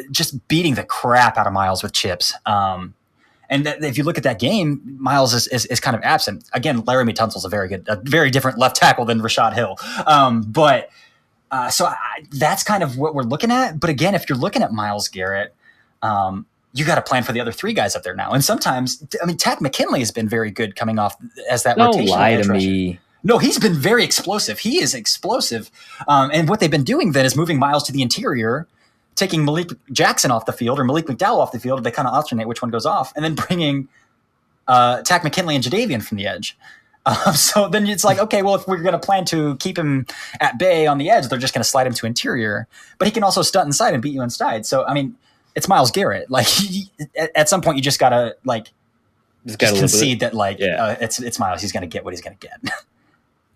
just beating the crap out of Miles with chips. And if you look at that game, Miles is kind of absent. Again, Laramie Tunsil's a very different left tackle than Rashad Hill. That's kind of what we're looking at. But again, if you're looking at Myles Garrett, you got to plan for the other three guys up there now. And sometimes, I mean, Takk McKinley has been very good coming off as that rotation. Don't lie to me. No, he's been very explosive. He is explosive. And what they've been doing then is moving Miles to the interior, taking Malik Jackson off the field or Malik McDowell off the field. They kind of alternate which one goes off, and then bringing Takk McKinley and Jadeveon from the edge. So then it's like, okay, well, if we're going to plan to keep him at bay on the edge, they're just going to slide him to interior. But he can also stunt inside and beat you inside. So, I mean, it's Myles Garrett. Like, at some point, you just got to, like, just concede that, like, it's Myles. He's going to get what he's going to get.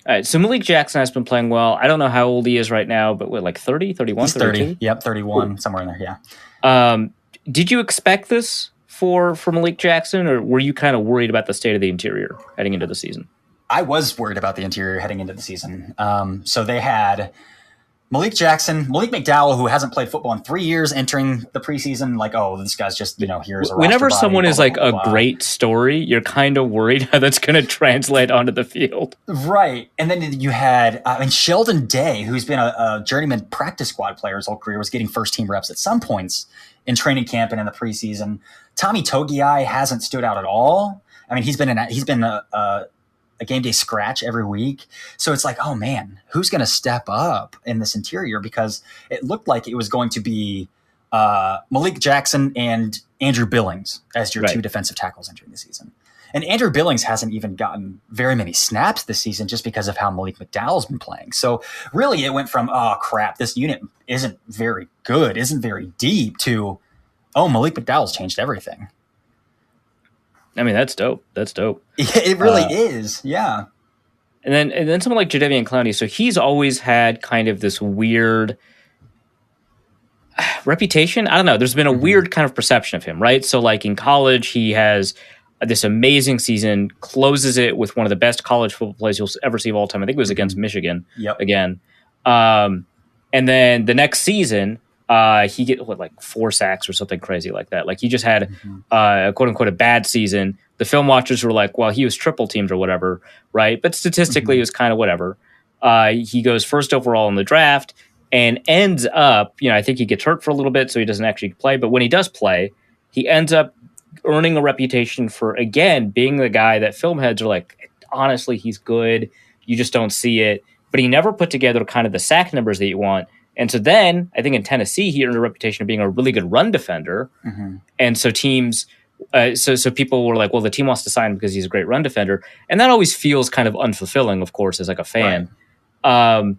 All right, so Malik Jackson has been playing well. I don't know how old he is right now, but what, like 30, 31, he's 32? 30. Yep, 31, Ooh. Somewhere in there, yeah. Did you expect this for Malik Jackson, or were you kind of worried about the state of the interior heading into the season? I was worried about the interior heading into the season. So they had Malik Jackson, Malik McDowell, who hasn't played football in 3 years, entering the preseason. Like, oh, this guy's just, here's a whenever roster someone body, is blah, like blah, a blah, blah. great story, you're kind of worried how that's going to translate onto the field. Right. And then you had, Sheldon Day, who's been a journeyman practice squad player his whole career, was getting first team reps at some points in training camp and in the preseason. Tommy Togiai hasn't stood out at all. I mean, he's been a game day scratch every week. So it's like, oh man, who's going to step up in this interior? Because it looked like it was going to be Malik Jackson and Andrew Billings as your two defensive tackles entering the season. And Andrew Billings hasn't even gotten very many snaps this season just because of how Malik McDowell's been playing. So really it went from, oh crap, this unit isn't very good, isn't very deep, to, oh, Malik McDowell's changed everything. I mean, that's dope. That's dope. It really is. Yeah. And then someone like Jadeveon Clowney. So he's always had kind of this weird reputation. I don't know. There's been a weird kind of perception of him, right? So like in college, he has this amazing season, closes it with one of the best college football plays you'll ever see of all time. I think it was against Michigan again. And then the next season, he get like 4 sacks or something crazy like that. Like he just had a quote unquote a bad season. The film watchers were like, well, he was triple teamed or whatever, right? But statistically, it was kind of whatever. He goes first overall in the draft and ends up, I think he gets hurt for a little bit, so he doesn't actually play. But when he does play, he ends up earning a reputation for, again, being the guy that film heads are like, honestly, he's good. You just don't see it. But he never put together kind of the sack numbers that you want. And so then I think in Tennessee, he earned a reputation of being a really good run defender. And so teams, so people were like, well, the team wants to sign him because he's a great run defender. And that always feels kind of unfulfilling, of course, as like a fan. Right.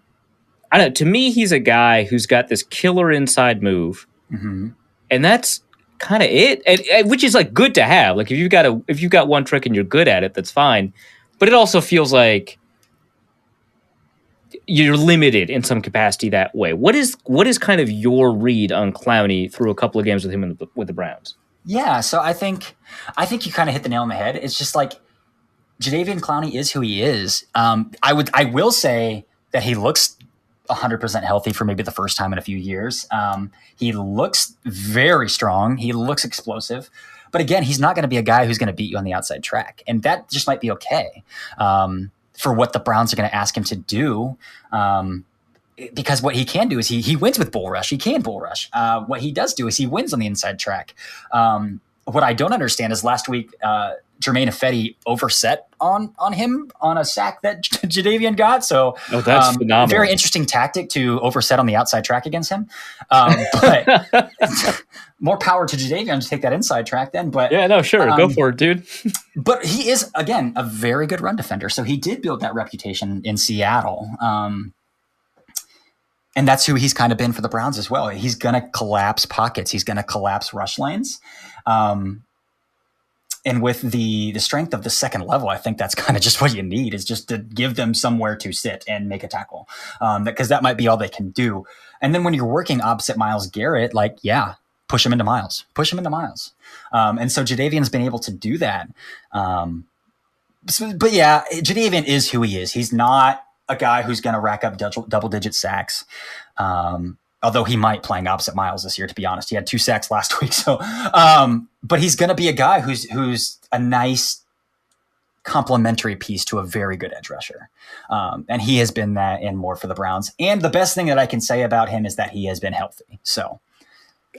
I don't know. To me, he's a guy who's got this killer inside move. And that's kind of it, and which is like good to have. Like if you've got one trick and you're good at it, that's fine. But it also feels like you're limited in some capacity that way. What is kind of your read on Clowney through a couple of games with him with the Browns? Yeah, so I think you kind of hit the nail on the head. It's just like Jadeveon Clowney is who he is. I will say that he looks 100% healthy for maybe the first time in a few years. He looks very strong. He looks explosive. But again, he's not going to be a guy who's going to beat you on the outside track. And that just might be okay for what the Browns are going to ask him to do. Because what he can do is he wins with bull rush. He can bull rush. What he does do is he wins on the inside track. What I don't understand is last week, Jermaine Ifedi overset on him on a sack that Jadeveon got. So that's phenomenal. Very interesting tactic to overset on the outside track against him. But more power to Jadeveon to take that inside track then. But yeah, no, sure. Go for it, dude. But he is, again, a very good run defender. So he did build that reputation in Seattle. And that's who he's kind of been for the Browns as well. He's going to collapse pockets. He's going to collapse rush lanes. with the strength of the second level, I think that's kind of just what you need, is just to give them somewhere to sit and make a tackle, because that might be all they can do. And then when you're working opposite Myles Garrett, like, yeah, push him into Myles. And so Jadeveon's been able to do that. But yeah, Jadeveon is who he is. He's not a guy who's going to rack up double-digit sacks. Although he might, playing opposite Myles this year, to be honest. He had 2 sacks last week. So, but he's going to be a guy who's a nice complementary piece to a very good edge rusher. And he has been that and more for the Browns. And the best thing that I can say about him is that he has been healthy. So,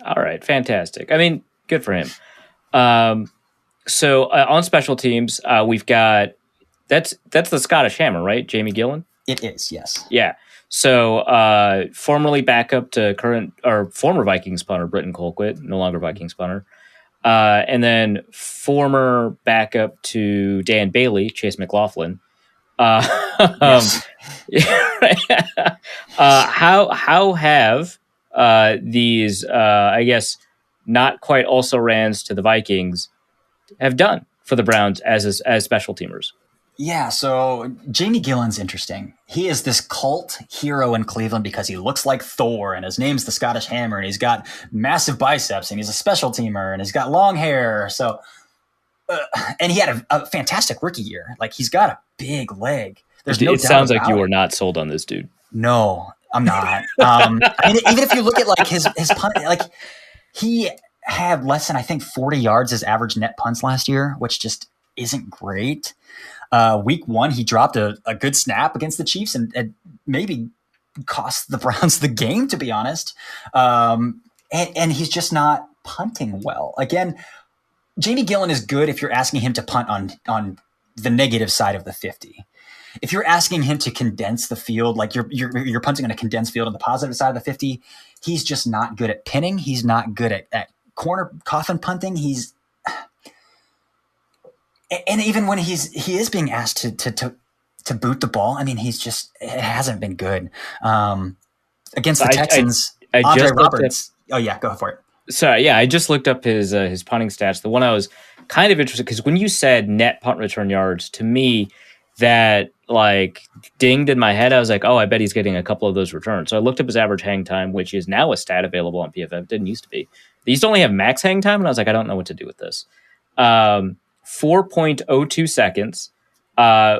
all right, fantastic. I mean, good for him. So on special teams, we've got that's the Scottish Hammer, right? Jamie Gillan. It is, yes. Yeah. So formerly backup to former Vikings punter Britton Colquitt, no longer Vikings punter, and then former backup to Dan Bailey, Chase McLaughlin. Yes. How have these I guess not quite also rans to the Vikings have done for the Browns as special teamers? Yeah, so Jamie Gillan's interesting. He is this cult hero in Cleveland because he looks like Thor, and his name's the Scottish Hammer, and he's got massive biceps, and he's a special teamer, and he's got long hair. So, and he had a fantastic rookie year. Like, he's got a big leg. There's no doubt. It sounds like you are not sold on this dude. No, I'm not. I mean, even if you look at like his punt, like, he had less than, I think, 40 yards as average net punts last year, which just isn't great. Week 1, he dropped a good snap against the Chiefs and maybe cost the Browns the game, to be honest. And he's just not punting well. Again, Jamie Gillan is good if you're asking him to punt on the negative side of the 50. If you're asking him to condense the field, like you're punting on a condensed field on the positive side of the 50, he's just not good at pinning. He's not good at corner coffin punting. And even when he is being asked to boot the ball, I mean, it hasn't been good. Against the Texans, Andre Roberts. Oh yeah, go for it. Sorry, yeah, I just looked up his punting stats. The one I was kind of interested, because when you said net punt return yards, to me that like dinged in my head. I was like, oh, I bet he's getting a couple of those returns. So I looked up his average hang time, which is now a stat available on PFF. Didn't used to be. They used to only have max hang time, and I was like, I don't know what to do with this. 4.02 seconds,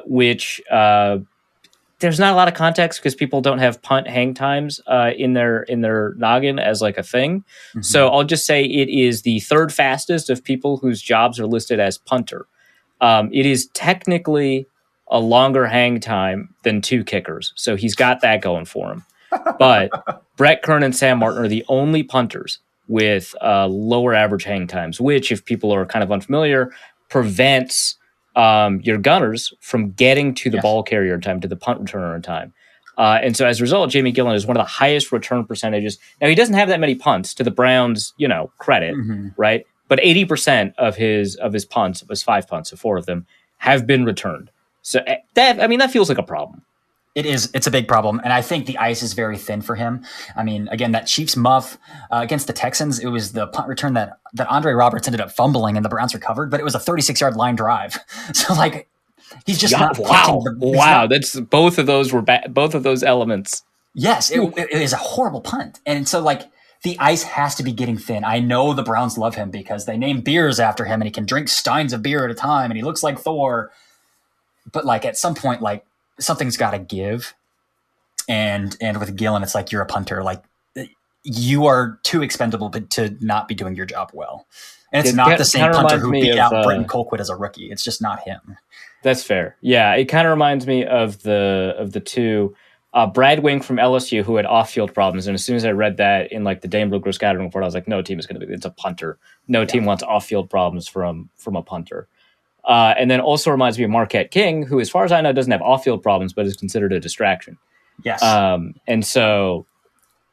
which there's not a lot of context because people don't have punt hang times in their noggin as like a thing. Mm-hmm. So I'll just say it is the third fastest of people whose jobs are listed as punter. It is technically a longer hang time than 2 kickers. So he's got that going for him. But Brett Kern and Sam Martin are the only punters with lower average hang times, which, if people are kind of unfamiliar, prevents your gunners from getting to the ball carrier in time, to the punt returner in time. And so as a result, Jamie Gillan is one of the highest return percentages. Now, he doesn't have that many punts, to the Browns, credit, right? But 80% of his punts, of his 5 punts, so 4 of them, have been returned. So that feels like a problem. It is. It's a big problem. And I think the ice is very thin for him. I mean, again, that Chiefs muff against the Texans, it was the punt return that Andre Roberts ended up fumbling and the Browns recovered, but it was a 36-yard line drive. So, like, he's just not punting. Wow. That's both of those were both of those elements. Yes, it is a horrible punt. And so, like, the ice has to be getting thin. I know the Browns love him because they name beers after him and he can drink steins of beer at a time and he looks like Thor. But, like, at some point, like, something's got to give. And with Gillan, it's like, you're a punter. Like, you are too expendable to not be doing your job well. And it's not the same punter who beat out Britton Colquitt as a rookie. It's just not him. That's fair. Yeah, it kind of reminds me of the two. Brad Wink from LSU, who had off-field problems. And as soon as I read that in like the Dane Brugler scouting report, I was like, no team is going to be, it's a punter. No team wants off-field problems from a punter. And then also reminds me of Marquette King, who, as far as I know, doesn't have off-field problems, but is considered a distraction. Yes. And so,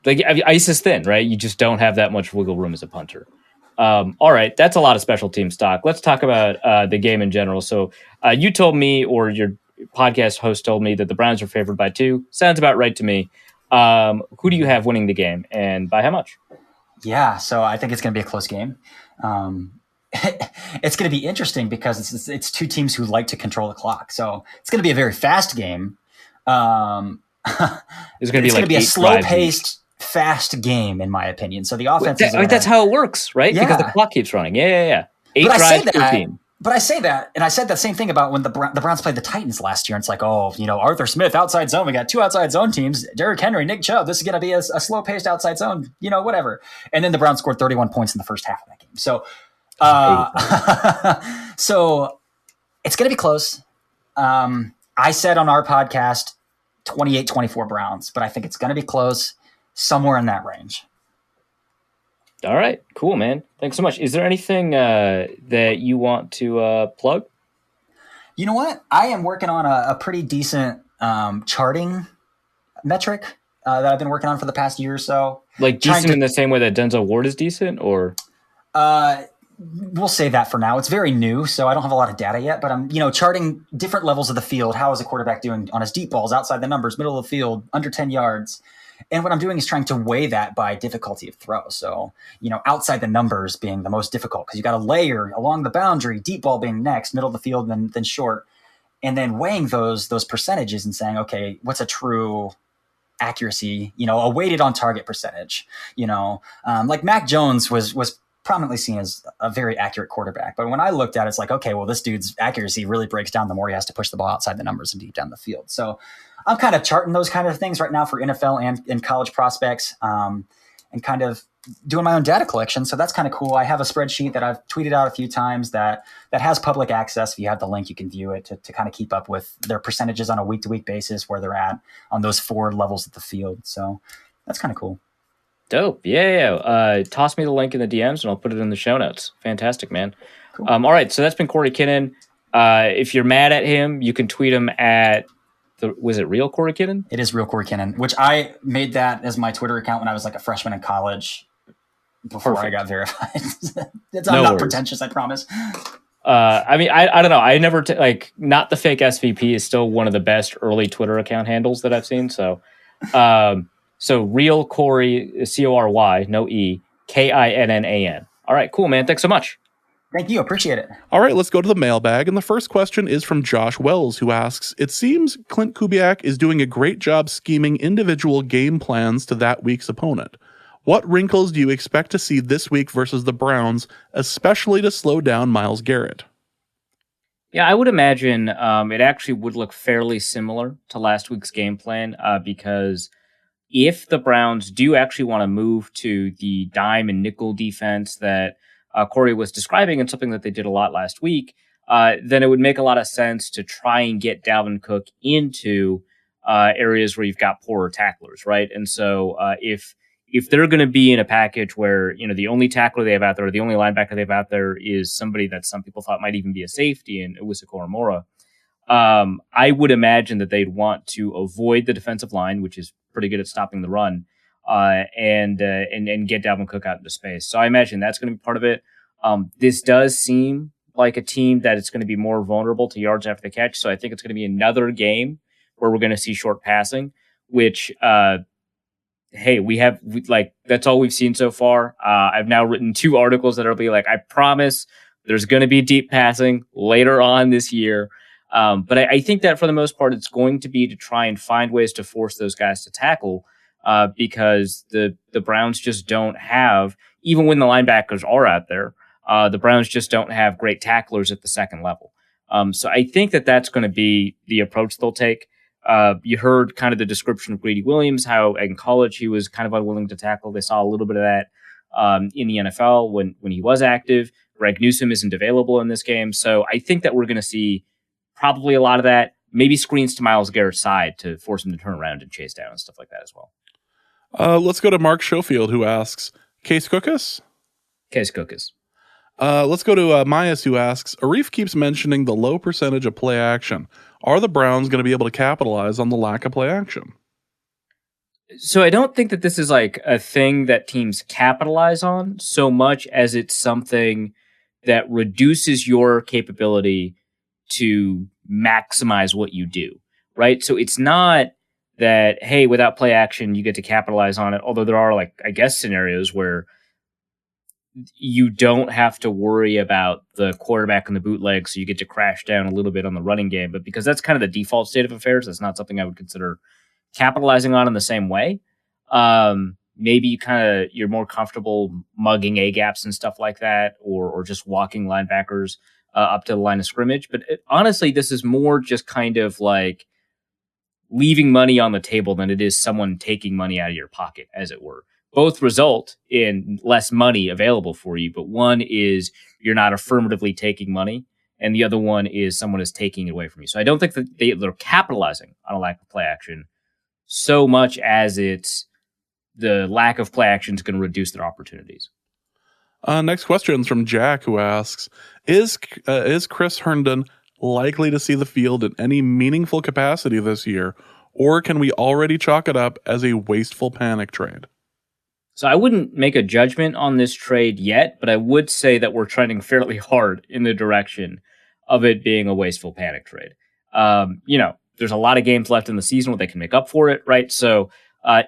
like, ice is thin, right? You just don't have that much wiggle room as a punter. All right, that's a lot of special team stock. Let's talk about the game in general. So you told me, or your podcast host told me, that the Browns are favored by 2. Sounds about right to me. Who do you have winning the game, and by how much? Yeah, so I think it's going to be a close game. it's going to be interesting because it's two teams who like to control the clock. So it's going to be a very fast game. It's going to be a slow-paced, fast game, in my opinion. So the offense that's how it works, right? Yeah. Because the clock keeps running. Yeah. 8 drives per team. But I say that, and I said that same thing about when the Browns played the Titans last year. And it's like, Arthur Smith, outside zone. We got 2 outside zone teams. Derrick Henry, Nick Chubb. This is going to be a slow-paced outside zone, whatever. And then the Browns scored 31 points in the first half of that game. So, so it's going to be close. I said on our podcast 28-24 Browns, but I think it's going to be close, somewhere in that range. All right, cool, man. Thanks so much. Is there anything that you want to plug? You know what? I am working on a pretty decent charting metric that I've been working on for the past year or so. Like decent in the same way that Denzel Ward is decent, or? We'll save that for now. It's very new, so I don't have a lot of data yet, but I'm, charting different levels of the field. How is a quarterback doing on his deep balls, outside the numbers, middle of the field, under 10 yards? And what I'm doing is trying to weigh that by difficulty of throw. So, outside the numbers being the most difficult because you got a layer along the boundary, deep ball being next, middle of the field, then short. And then weighing those percentages and saying, okay, what's a true accuracy, a weighted on target percentage, like Mac Jones was prominently seen as a very accurate quarterback. But when I looked at it, it's like, okay, well, this dude's accuracy really breaks down the more he has to push the ball outside the numbers and deep down the field. So I'm kind of charting those kind of things right now for NFL and college prospects, and kind of doing my own data collection. So that's kind of cool. I have a spreadsheet that I've tweeted out a few times that has public access. If you have the link, you can view it to kind of keep up with their percentages on a week-to-week basis, where they're at on those 4 levels of the field. So that's kind of cool. Dope. Yeah. Toss me the link in the DMs and I'll put it in the show notes. Fantastic, man. Cool. All right. So that's been Corey Kinnan. If you're mad at him, you can tweet him at was it real Corey Kinnan? It is real Corey Kinnan, which I made that as my Twitter account when I was like a freshman in college before I got verified. I'm not pretentious, I promise. I mean, I don't know. I never not the fake SVP is still one of the best early Twitter account handles that I've seen. So, so real Corey, Cory, no E, Kinnan. All right, cool, man. Thanks so much. Thank you. Appreciate it. All right, let's go to the mailbag. And the first question is from Josh Wells, who asks, it seems Clint Kubiak is doing a great job scheming individual game plans to that week's opponent. What wrinkles do you expect to see this week versus the Browns, especially to slow down Myles Garrett? Yeah, I would imagine it actually would look fairly similar to last week's game plan because if the Browns do actually want to move to the dime and nickel defense that Corey was describing and something that they did a lot last week, then it would make a lot of sense to try and get Dalvin Cook into areas where you've got poorer tacklers, right? And so if they're going to be in a package where, the only tackler they have out there, or the only linebacker they have out there is somebody that some people thought might even be a safety in Iwusa Koromora, I would imagine that they'd want to avoid the defensive line, which is pretty good at stopping the run, and get Dalvin Cook out into space. So I imagine that's going to be part of it. This does seem like a team that it's going to be more vulnerable to yards after the catch. So I think it's going to be another game where we're going to see short passing, which, that's all we've seen so far. I've now written 2 articles that'll be like, I promise there's going to be deep passing later on this year. But I think that for the most part, it's going to be to try and find ways to force those guys to tackle, because the Browns just don't have, even when the linebackers are out there, the Browns just don't have great tacklers at the second level. So I think that that's going to be the approach they'll take. You heard kind of the description of Greedy Williams, how in college he was kind of unwilling to tackle. They saw a little bit of that in the NFL when he was active. Greg Newsome isn't available in this game. So I think that we're going to see probably a lot of that, maybe screens to Myles Garrett's side to force him to turn around and chase down and stuff like that as well. Let's go to Mark Schofield, who asks, Case Cookus? Case Cookus. Let's go to Myas, who asks, Arif keeps mentioning the low percentage of play action. Are the Browns going to be able to capitalize on the lack of play action? So I don't think that this is like a thing that teams capitalize on so much as it's something that reduces your capability to maximize what you do, right? So it's not that, hey, without play action, you get to capitalize on it. Although there are, like, I guess, scenarios where you don't have to worry about the quarterback and the bootleg, so you get to crash down a little bit on the running game. But because that's kind of the default state of affairs, that's not something I would consider capitalizing on in the same way. Maybe you're more comfortable mugging A gaps and stuff like that, or just walking linebackers up to the line of scrimmage. But honestly, this is more just kind of like leaving money on the table than it is someone taking money out of your pocket, as it were. Both result in less money available for you, but one is you're not affirmatively taking money, and the other one is someone is taking it away from you. So I don't think that they're capitalizing on a lack of play action so much as it's the lack of play action is going to reduce their opportunities. Next question is from Jack, who asks, is Chris Herndon likely to see the field in any meaningful capacity this year, or can we already chalk it up as a wasteful panic trade? So I wouldn't make a judgment on this trade yet, but I would say that we're trending fairly hard in the direction of it being a wasteful panic trade. There's a lot of games left in the season where they can make up for it, right? So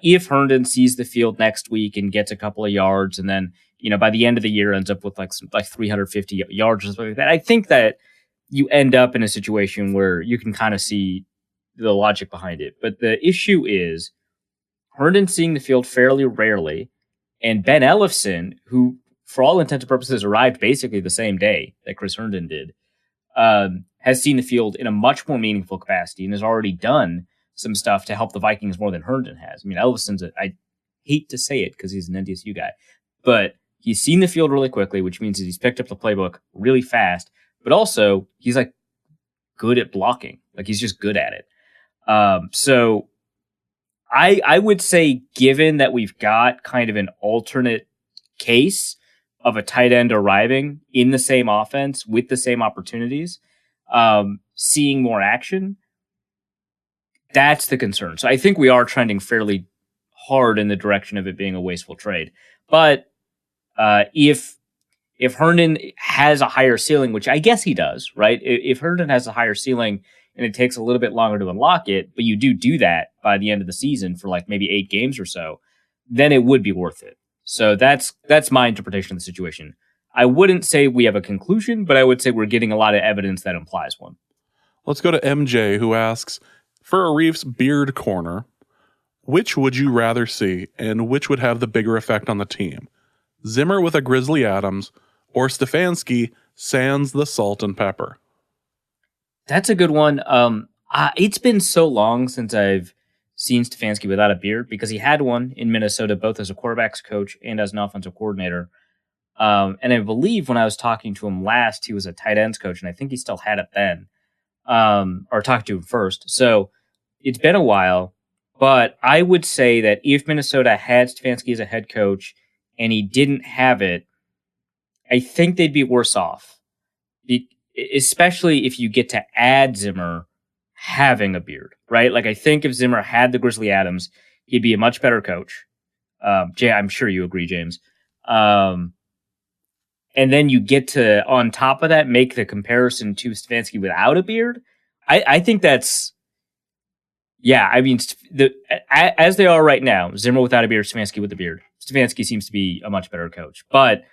if Herndon sees the field next week and gets a couple of yards, and then by the end of the year ends up with like 350 yards or something like that, I think that you end up in a situation where you can kind of see the logic behind it. But the issue is Herndon seeing the field fairly rarely, and Ben Ellefson, who for all intents and purposes arrived basically the same day that Chris Herndon did, has seen the field in a much more meaningful capacity and has already done some stuff to help the Vikings more than Herndon has. I mean, Ellefson's I hate to say it because he's an NDSU guy, but he's seen the field really quickly, which means that he's picked up the playbook really fast, but also he's like good at blocking. Like he's just good at it. So I would say, given that we've got kind of an alternate case of a tight end arriving in the same offense with the same opportunities, seeing more action, that's the concern. So I think we are trending fairly hard in the direction of it being a wasteful trade. But if Herndon has a higher ceiling, which I guess he does, right? If Herndon has a higher ceiling and it takes a little bit longer to unlock it, but you do that by the end of the season for like maybe 8 games or so, then it would be worth it. So that's my interpretation of the situation. I wouldn't say we have a conclusion, but I would say we're getting a lot of evidence that implies one. Let's go to MJ, who asks, for a Reef's beard corner, which would you rather see and which would have the bigger effect on the team? Zimmer with a Grizzly Adams or Stefanski sans the salt and pepper? That's a good one. It's been so long since I've seen Stefanski without a beard, because he had one in Minnesota, both as a quarterback's coach and as an offensive coordinator. And I believe when I was talking to him last, he was a tight ends coach, and I think he still had it then, or talked to him first. So it's been a while, but I would say that if Minnesota had Stefanski as a head coach and he didn't have it, I think they'd be worse off, especially if you get to add Zimmer having a beard, right? Like, I think if Zimmer had the Grizzly Adams, he'd be a much better coach. I'm sure you agree, James. And then you get to, on top of that, make the comparison to Stefanski without a beard. I think that's, yeah, I mean, as they are right now, Zimmer without a beard, Stefanski with a beard. Stefanski seems to be a much better coach. But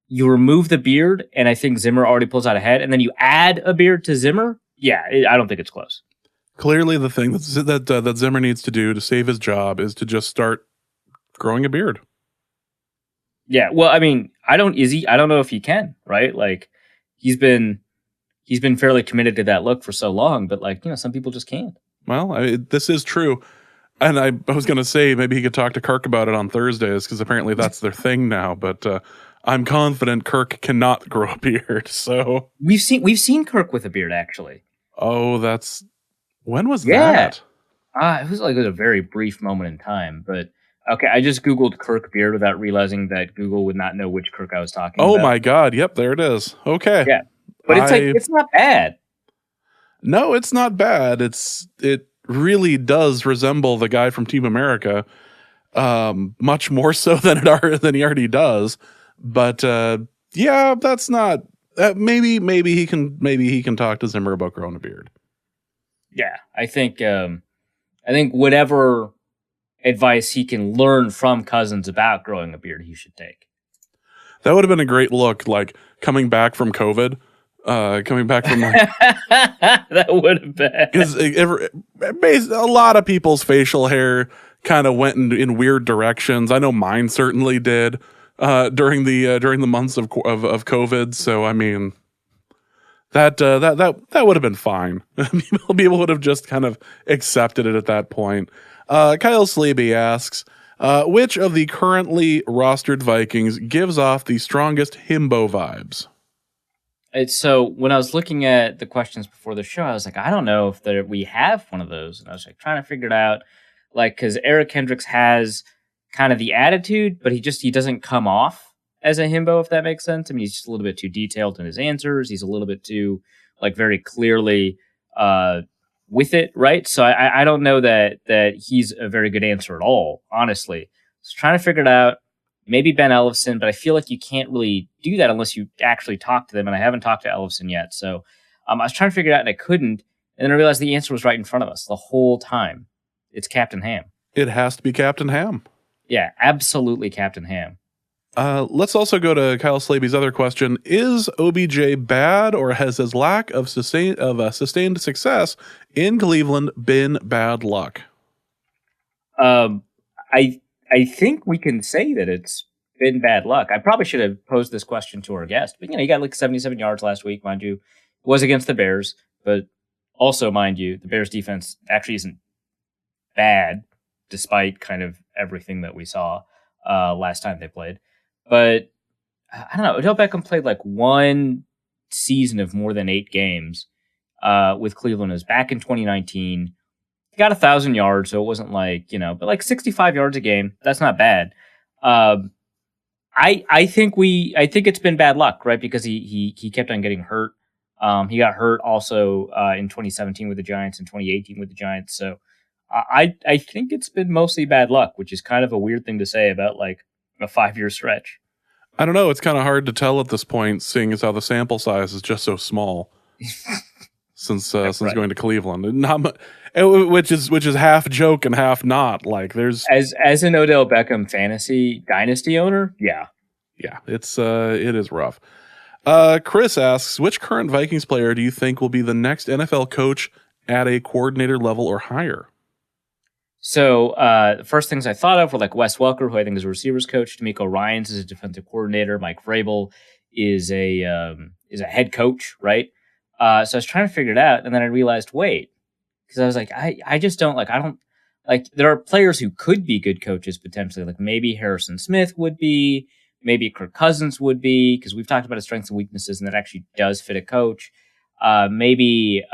you remove the beard, and I think Zimmer already pulls out ahead, and then you add a beard to Zimmer, yeah, I don't think it's close. Clearly, the thing that Zimmer needs to do to save his job is to just start growing a beard. Yeah, well, I mean, I don't know if he can, right? Like, he's been fairly committed to that look for so long, but like, some people just can't. Well, this is true. And I was going to say maybe he could talk to Kirk about it on Thursdays, because apparently that's their thing now. But I'm confident Kirk cannot grow a beard. So we've seen Kirk with a beard, actually. Oh, when was that? It was a very brief moment in time. But okay, I just Googled Kirk beard without realizing that Google would not know which Kirk I was talking about. Oh my God! Yep, there it is. Okay, yeah, but it's not bad. No, it's not bad. It really does resemble the guy from Team America, much more so than he already does. But yeah, that's not. Maybe he can talk to Zimmer about growing a beard. Yeah, I think whatever advice he can learn from Cousins about growing a beard, he should take. That would have been a great look, like coming back from COVID, coming back from like, That would have been. because a lot of people's facial hair kind of went in weird directions. I know mine certainly did during the months of COVID. So I mean, that would have been fine. People would have just kind of accepted it at that point. Kyle Sleeby asks, which of the currently rostered Vikings gives off the strongest himbo vibes? So when I was looking at the questions before the show, I was like, I don't know if we have one of those. And I was like trying to figure it out. Like, because Eric Kendricks has kind of the attitude, but he doesn't come off as a himbo, if that makes sense. I mean, he's just a little bit too detailed in his answers. He's a little bit too, like, very clearly with it, right? So I don't know that he's a very good answer at all, honestly. So trying to figure it out. Maybe Ben Ellefson, but I feel like you can't really do that unless you actually talk to them, and I haven't talked to Ellefson yet. So I was trying to figure it out, and I couldn't, and then I realized the answer was right in front of us the whole time. It's Captain Ham. It has to be Captain Ham. Yeah, absolutely Captain Ham. Let's also go to Kyle Slaby's other question. Is OBJ bad, or has his lack of sustained success in Cleveland been bad luck? I think we can say that it's been bad luck. I probably should have posed this question to our guest, but he got like 77 yards last week, mind you. It was against the Bears, but also, mind you, the Bears defense actually isn't bad, despite kind of everything that we saw last time they played. But I don't know. Odell Beckham played like one season of more than 8 games with Cleveland. It was back in 2019. He got 1,000 yards, so it wasn't like, but like 65 yards a game. That's not bad. I think it's been bad luck, right? Because he kept on getting hurt. He got hurt also in 2017 with the Giants and 2018 with the Giants. So I think it's been mostly bad luck, which is kind of a weird thing to say about like a 5-year stretch. I don't know. It's kind of hard to tell at this point, seeing as how the sample size is just so small. Since right. Going to Cleveland, which is half joke and half not. Like there's as an Odell Beckham fantasy dynasty owner, yeah, it is rough. Chris asks, which current Vikings player do you think will be the next NFL coach at a coordinator level or higher? So the first things I thought of were like Wes Welker, who I think is a receivers coach. D'Amico Ryans is a defensive coordinator. Mike Vrabel is a head coach, right? So I was trying to figure it out, and then I realized, wait, because I was like, I just don't like, I don't like, there are players who could be good coaches potentially, like maybe Harrison Smith would be, maybe Kirk Cousins wowould be, because we've talked about his strengths and weaknesses, and that actually does fit a coach. Maybe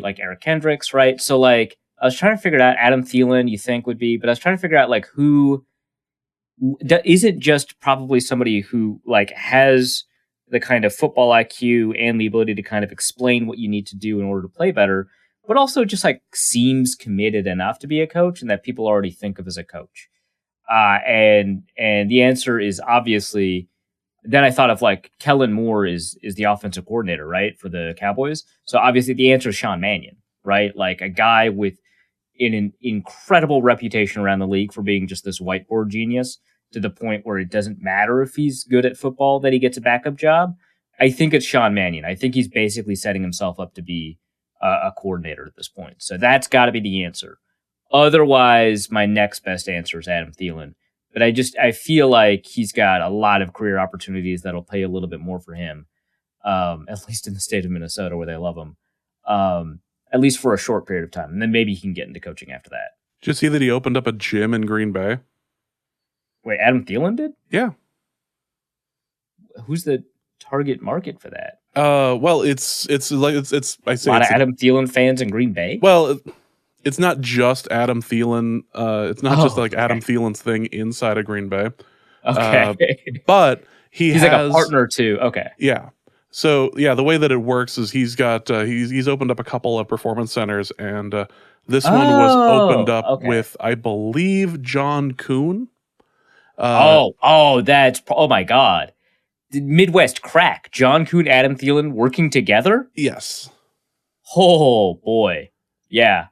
like Eric Kendricks, right? So like, I was trying to figure it out. Adam Thielen, you think would be, but I was trying to figure out like who is it just probably somebody who like has the kind of football IQ and the ability to kind of explain what you need to do in order to play better, but also just like seems committed enough to be a coach and that people already think of as a coach. And the answer is obviously, then I thought of like Kellen Moore is the offensive coordinator, right, for the Cowboys. So obviously the answer is Sean Mannion, right? Like a guy with an incredible reputation around the league for being just this whiteboard genius, to the point where it doesn't matter if he's good at football that he gets a backup job. I think it's Sean Mannion. I think he's basically setting himself up to be a coordinator at this point. So that's got to be the answer. Otherwise, my next best answer is Adam Thielen. But I feel like he's got a lot of career opportunities that'll pay a little bit more for him, at least in the state of Minnesota where they love him, at least for a short period of time. And then maybe he can get into coaching after that. Did you see that he opened up a gym in Green Bay? Wait, Adam Thielen did? Yeah. Who's the target market for that? Well, it's I say a lot of Adam Thielen fans in Green Bay. Well, it's not just Adam Thielen. It's not just like Adam Thielen's thing inside of Green Bay. Okay, but he's like a partner too. Okay, yeah. So yeah, the way that it works is he's got he's opened up a couple of performance centers, and this one was opened up with, I believe, John Kuhn. Oh my God. The Midwest crack. John Kuhn, Adam Thielen working together? Yes. Oh boy. Yeah.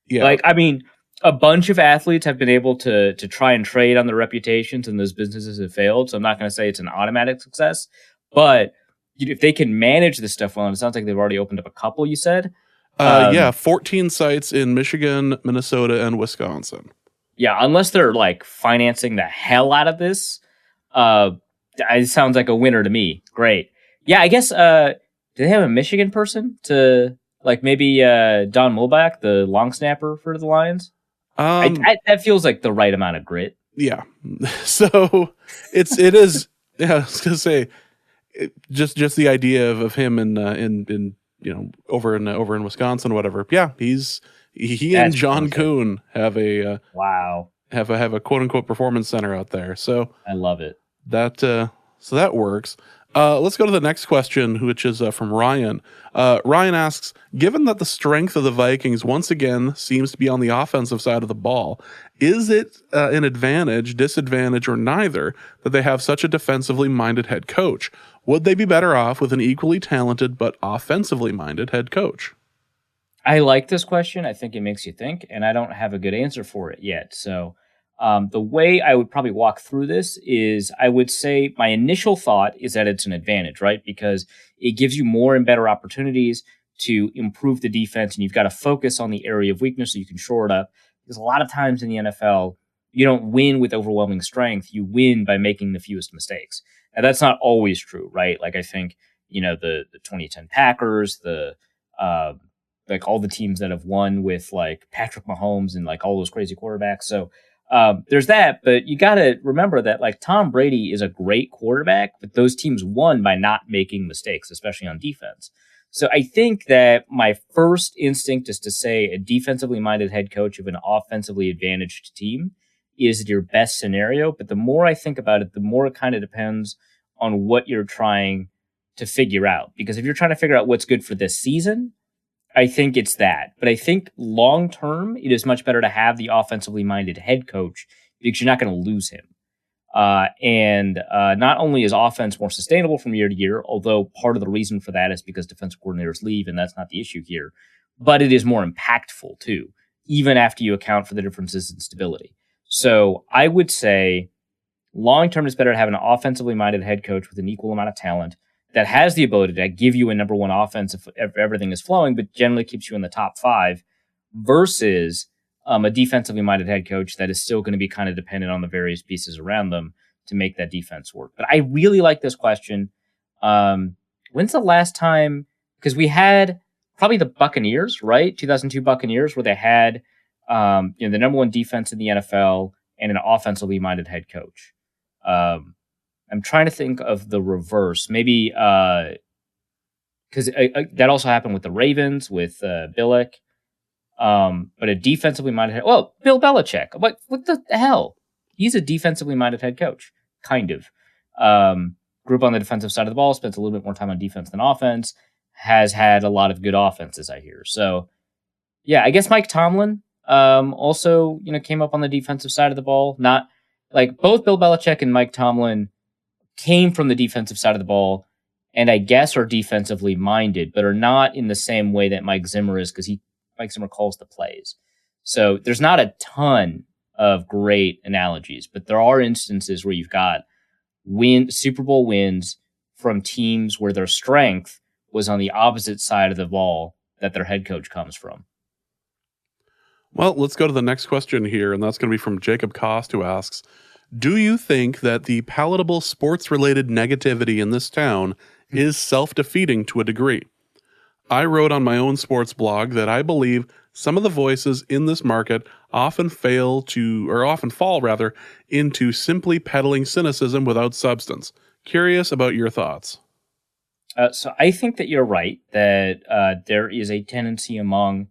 Yeah. Like, I mean, a bunch of athletes have been able to try and trade on their reputations, and those businesses have failed. So I'm not going to say it's an automatic success, but if they can manage this stuff well, and it sounds like they've already opened up a couple, you said? 14 sites in Michigan, Minnesota, and Wisconsin. Yeah, unless they're like financing the hell out of this, it sounds like a winner to me. Great. Yeah, I guess, do they have a Michigan person to, like, maybe Don Mulbach, the long snapper for the Lions? That feels like the right amount of grit. Yeah. So it is. Yeah, I was gonna say, just the idea of him in over in Wisconsin, whatever. Yeah, he and John Kuhn have a have a quote unquote performance center out there. So I love it. So that works. Let's go to the next question, which is from Ryan. Ryan asks, given that the strength of the Vikings once again seems to be on the offensive side of the ball, is it an advantage, disadvantage, or neither that they have such a defensively minded head coach? Would they be better off with an equally talented but offensively minded head coach? I like this question. I think it makes you think, and I don't have a good answer for it yet. So the way I would probably walk through this is I would say my initial thought is that it's an advantage, right? Because it gives you more and better opportunities to improve the defense, and you've got to focus on the area of weakness so you can shore it up. Because a lot of times in the NFL, you don't win with overwhelming strength. You win by making the fewest mistakes. Now, that's not always true, right? Like, I think, the 2010 Packers, like all the teams that have won with like Patrick Mahomes and like all those crazy quarterbacks. So there's that, but you got to remember that like Tom Brady is a great quarterback, but those teams won by not making mistakes, especially on defense. So I think that my first instinct is to say a defensively minded head coach of an offensively advantaged team is your best scenario. But the more I think about it, the more it kind of depends on what you're trying to figure out. Because if you're trying to figure out what's good for this season, I think it's that. But I think long term, it is much better to have the offensively minded head coach because you're not going to lose him. And not only is offense more sustainable from year to year, although part of the reason for that is because defensive coordinators leave, and that's not the issue here, but it is more impactful too, even after you account for the differences in stability. So I would say long term, it's better to have an offensively minded head coach with an equal amount of talent that has the ability to give you a number one offense if everything is flowing, but generally keeps you in the top five, versus a defensively minded head coach that is still going to be kind of dependent on the various pieces around them to make that defense work. But I really like this question. When's the last time? Because we had probably the Buccaneers, right? 2002 Buccaneers, where they had the number one defense in the NFL and an offensively minded head coach. I'm trying to think of the reverse. Maybe because that also happened with the Ravens, with Billick. But a defensively minded head... Well, Bill Belichick. What the hell? He's a defensively minded head coach. Kind of. Grew up on the defensive side of the ball, spent a little bit more time on defense than offense, has had a lot of good offenses, I hear. So, yeah, I guess Mike Tomlin also, came up on the defensive side of the ball. Not like both Bill Belichick and Mike Tomlin came from the defensive side of the ball, and I guess are defensively minded, but are not in the same way that Mike Zimmer is, because Mike Zimmer calls the plays. So there's not a ton of great analogies, but there are instances where you've got Super Bowl wins from teams where their strength was on the opposite side of the ball that their head coach comes from. Well, let's go to the next question here, and that's going to be from Jacob Cost, who asks, do you think that the palatable sports-related negativity in this town is self-defeating to a degree? I wrote on my own sports blog that I believe some of the voices in this market often fall into simply peddling cynicism without substance. Curious about your thoughts. So I think that you're right, that there is a tendency among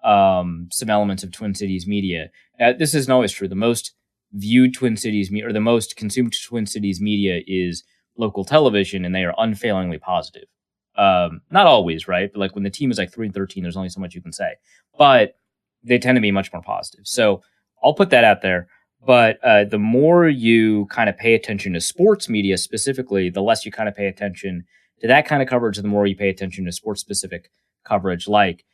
some elements of Twin Cities media. This isn't always true. The most viewed Twin Cities media, or the most consumed Twin Cities media, is local television, and they are unfailingly positive. Not always, right? But like when the team is like 3-13, there's only so much you can say. But they tend to be much more positive. So I'll put that out there. But the more you kind of pay attention to sports media specifically, the less you kind of pay attention to that kind of coverage, the more you pay attention to sports specific coverage, like,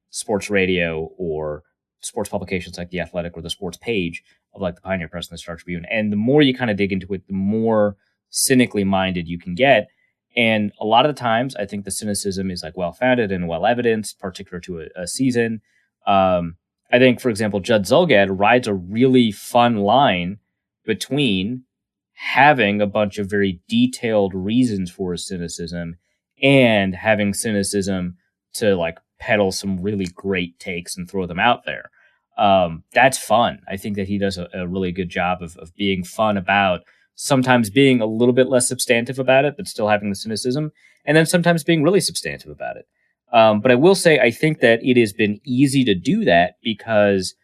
sports radio or sports publications like The Athletic or the sports page of like the Pioneer Press and the Star Tribune. And the more you kind of dig into it, the more cynically minded you can get. And a lot of the times, I think the cynicism is like well-founded and well-evidenced, particular to a season. I think, for example, Judd Zulgad rides a really fun line between having a bunch of very detailed reasons for his cynicism and having cynicism to like peddle some really great takes and throw them out there. That's fun. I think that he does a really good job of being fun about sometimes being a little bit less substantive about it, but still having the cynicism, and then sometimes being really substantive about it. But I will say, I think that it has been easy to do that because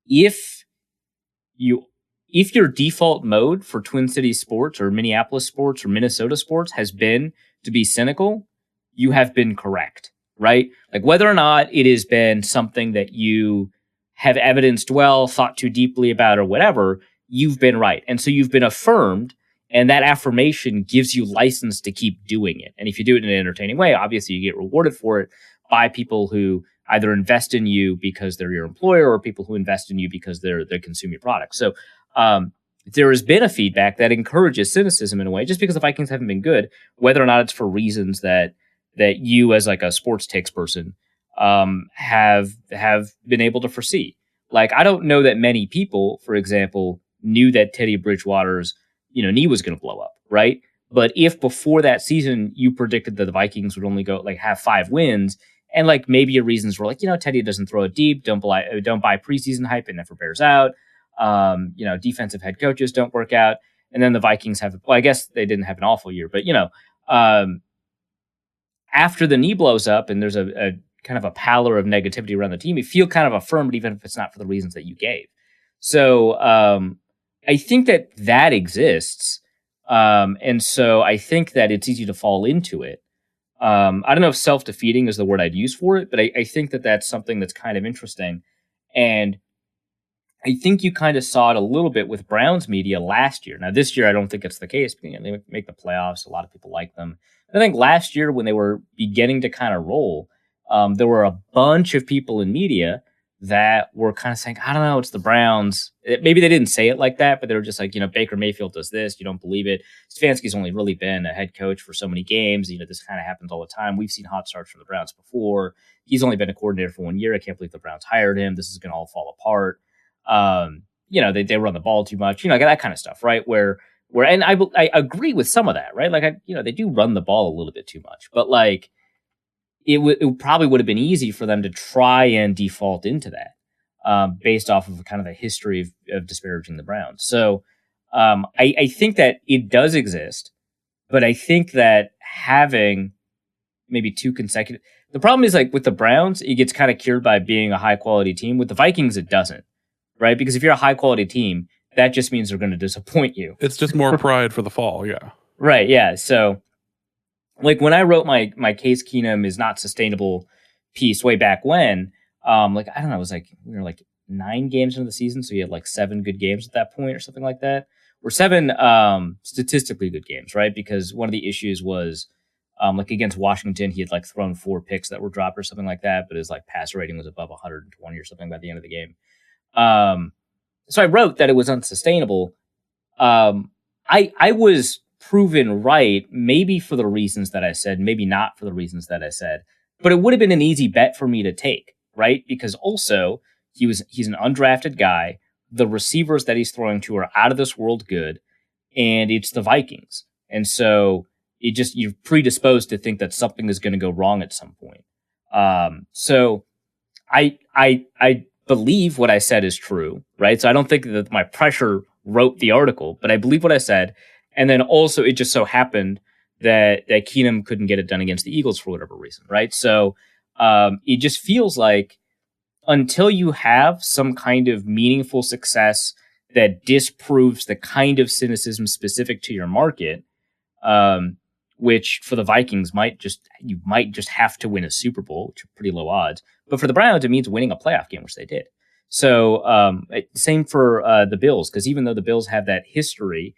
if your default mode for Twin Cities sports or Minneapolis sports or Minnesota sports has been to be cynical, you have been correct, right? Like whether or not it has been something that you have evidenced well, thought too deeply about, or whatever, you've been right. And so you've been affirmed, and that affirmation gives you license to keep doing it. And if you do it in an entertaining way, obviously you get rewarded for it by people who either invest in you because they're your employer or people who invest in you because they consume your product. So there has been a feedback that encourages cynicism in a way, just because the Vikings haven't been good, whether or not it's for reasons that you as like a sports takes person have been able to foresee. Like, I don't know that many people, for example, knew that Teddy Bridgewater's knee was going to blow up, right? But if before that season you predicted that the Vikings would only go like have 5 wins, and like maybe your reasons were like, Teddy doesn't throw it deep, don't buy preseason hype, it never bears out. Defensive head coaches don't work out, and then the Vikings have. Well, I guess they didn't have an awful year, but after the knee blows up and there's a kind of a pallor of negativity around the team, you feel kind of affirmed, even if it's not for the reasons that you gave. So I think that exists. And so I think that it's easy to fall into it. I don't know if self-defeating is the word I'd use for it, but I think that that's something that's kind of interesting. And I think you kind of saw it a little bit with Browns media last year. Now, this year, I don't think it's the case. They make the playoffs. A lot of people like them. I think last year, when they were beginning to kind of roll, there were a bunch of people in media that were kind of saying, I don't know, it's the Browns. Maybe they didn't say it like that, but they were just like, Baker Mayfield does this. You don't believe it. Stefanski's only really been a head coach for so many games. This kind of happens all the time. We've seen hot starts from the Browns before. He's only been a coordinator for 1 year. I can't believe the Browns hired him. This is going to all fall apart. They run the ball too much, that kind of stuff, right? And I agree with some of that, right? Like, they do run the ball a little bit too much, but like, it probably would have been easy for them to try and default into that, based off of kind of a history of disparaging the Browns. So, I think that it does exist, but I think that having maybe 2 consecutive, the problem is like with the Browns, it gets kind of cured by being a high quality team. With the Vikings, it doesn't, right? Because if you're a high quality team, that just means they're going to disappoint you. It's just more pride for the fall. Yeah. Right. Yeah. So, like when I wrote my Case Keenum is not sustainable piece way back when, I don't know, it was like, we were like 9 games into the season. So you had like 7 good games at that point or something like that, or 7 statistically good games, right? Because one of the issues was like against Washington, he had like thrown 4 picks that were dropped or something like that, but his like passer rating was above 120 or something by the end of the game. So I wrote that it was unsustainable. I was proven right, maybe for the reasons that I said, maybe not for the reasons that I said, but it would have been an easy bet for me to take, right? Because also he's an undrafted guy. The receivers that he's throwing to are out of this world good, and it's the Vikings. And so you're predisposed to think that something is going to go wrong at some point. So I believe what I said is true, right? So I don't think that my pressure wrote the article, but I believe what I said. And then also it just so happened that Keenum couldn't get it done against the Eagles for whatever reason, right? So it just feels like until you have some kind of meaningful success that disproves the kind of cynicism specific to your market, which for the Vikings you might just have to win a Super Bowl, which are pretty low odds. But for the Browns, it means winning a playoff game, which they did. So same for the Bills, because even though the Bills have that history,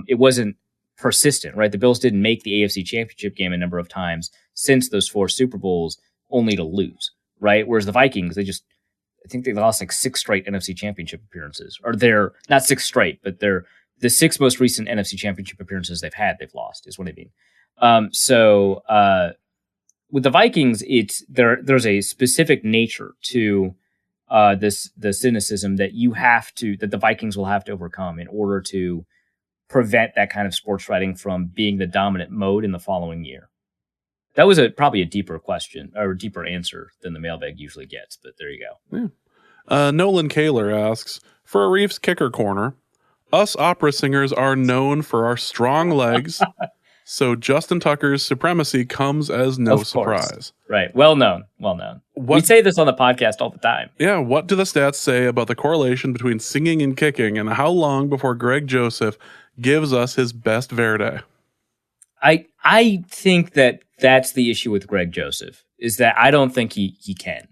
it wasn't persistent, right? The Bills didn't make the AFC Championship game a number of times since those 4 Super Bowls, only to lose, right? Whereas the Vikings, I think they lost like 6 straight NFC Championship appearances, or they're not 6 straight, but they're the 6 most recent NFC Championship appearances they've lost is what I mean. So with the Vikings, there's a specific nature to the cynicism that that the Vikings will have to overcome in order to prevent that kind of sports writing from being the dominant mode in the following year. That was probably a deeper question or a deeper answer than the mailbag usually gets, but there you go. Yeah. Nolan Kaler asks, for a Reefs kicker corner, us opera singers are known for our strong legs, so Justin Tucker's supremacy comes as no surprise. Right. Well known. We say this on the podcast all the time. Yeah. What do the stats say about the correlation between singing and kicking, and how long before Greg Joseph gives us his best Verde? I think that's the issue with Greg Joseph, is that I don't think he can.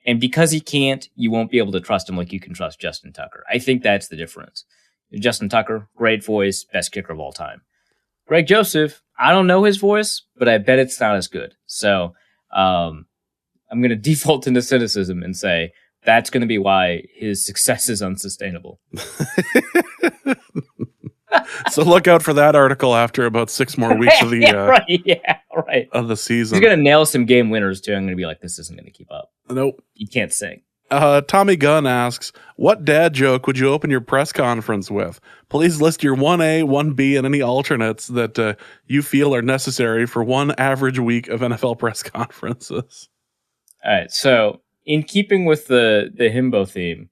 And because he can't, you won't be able to trust him like you can trust Justin Tucker. I think that's the difference. Justin Tucker, great voice, best kicker of all time. Greg Joseph, I don't know his voice, but I bet it's not as good. So I'm going to default into cynicism and say that's going to be why his success is unsustainable. So look out for that article after about 6 more weeks of the of the season. He's going to nail some game winners too. I'm going to be like, this isn't going to keep up. Nope. You can't sing. Tommy Gunn asks, what dad joke would you open your press conference with? Please list your 1A, 1B, and any alternates that you feel are necessary for one average week of NFL press conferences. All right. So in keeping with the himbo theme,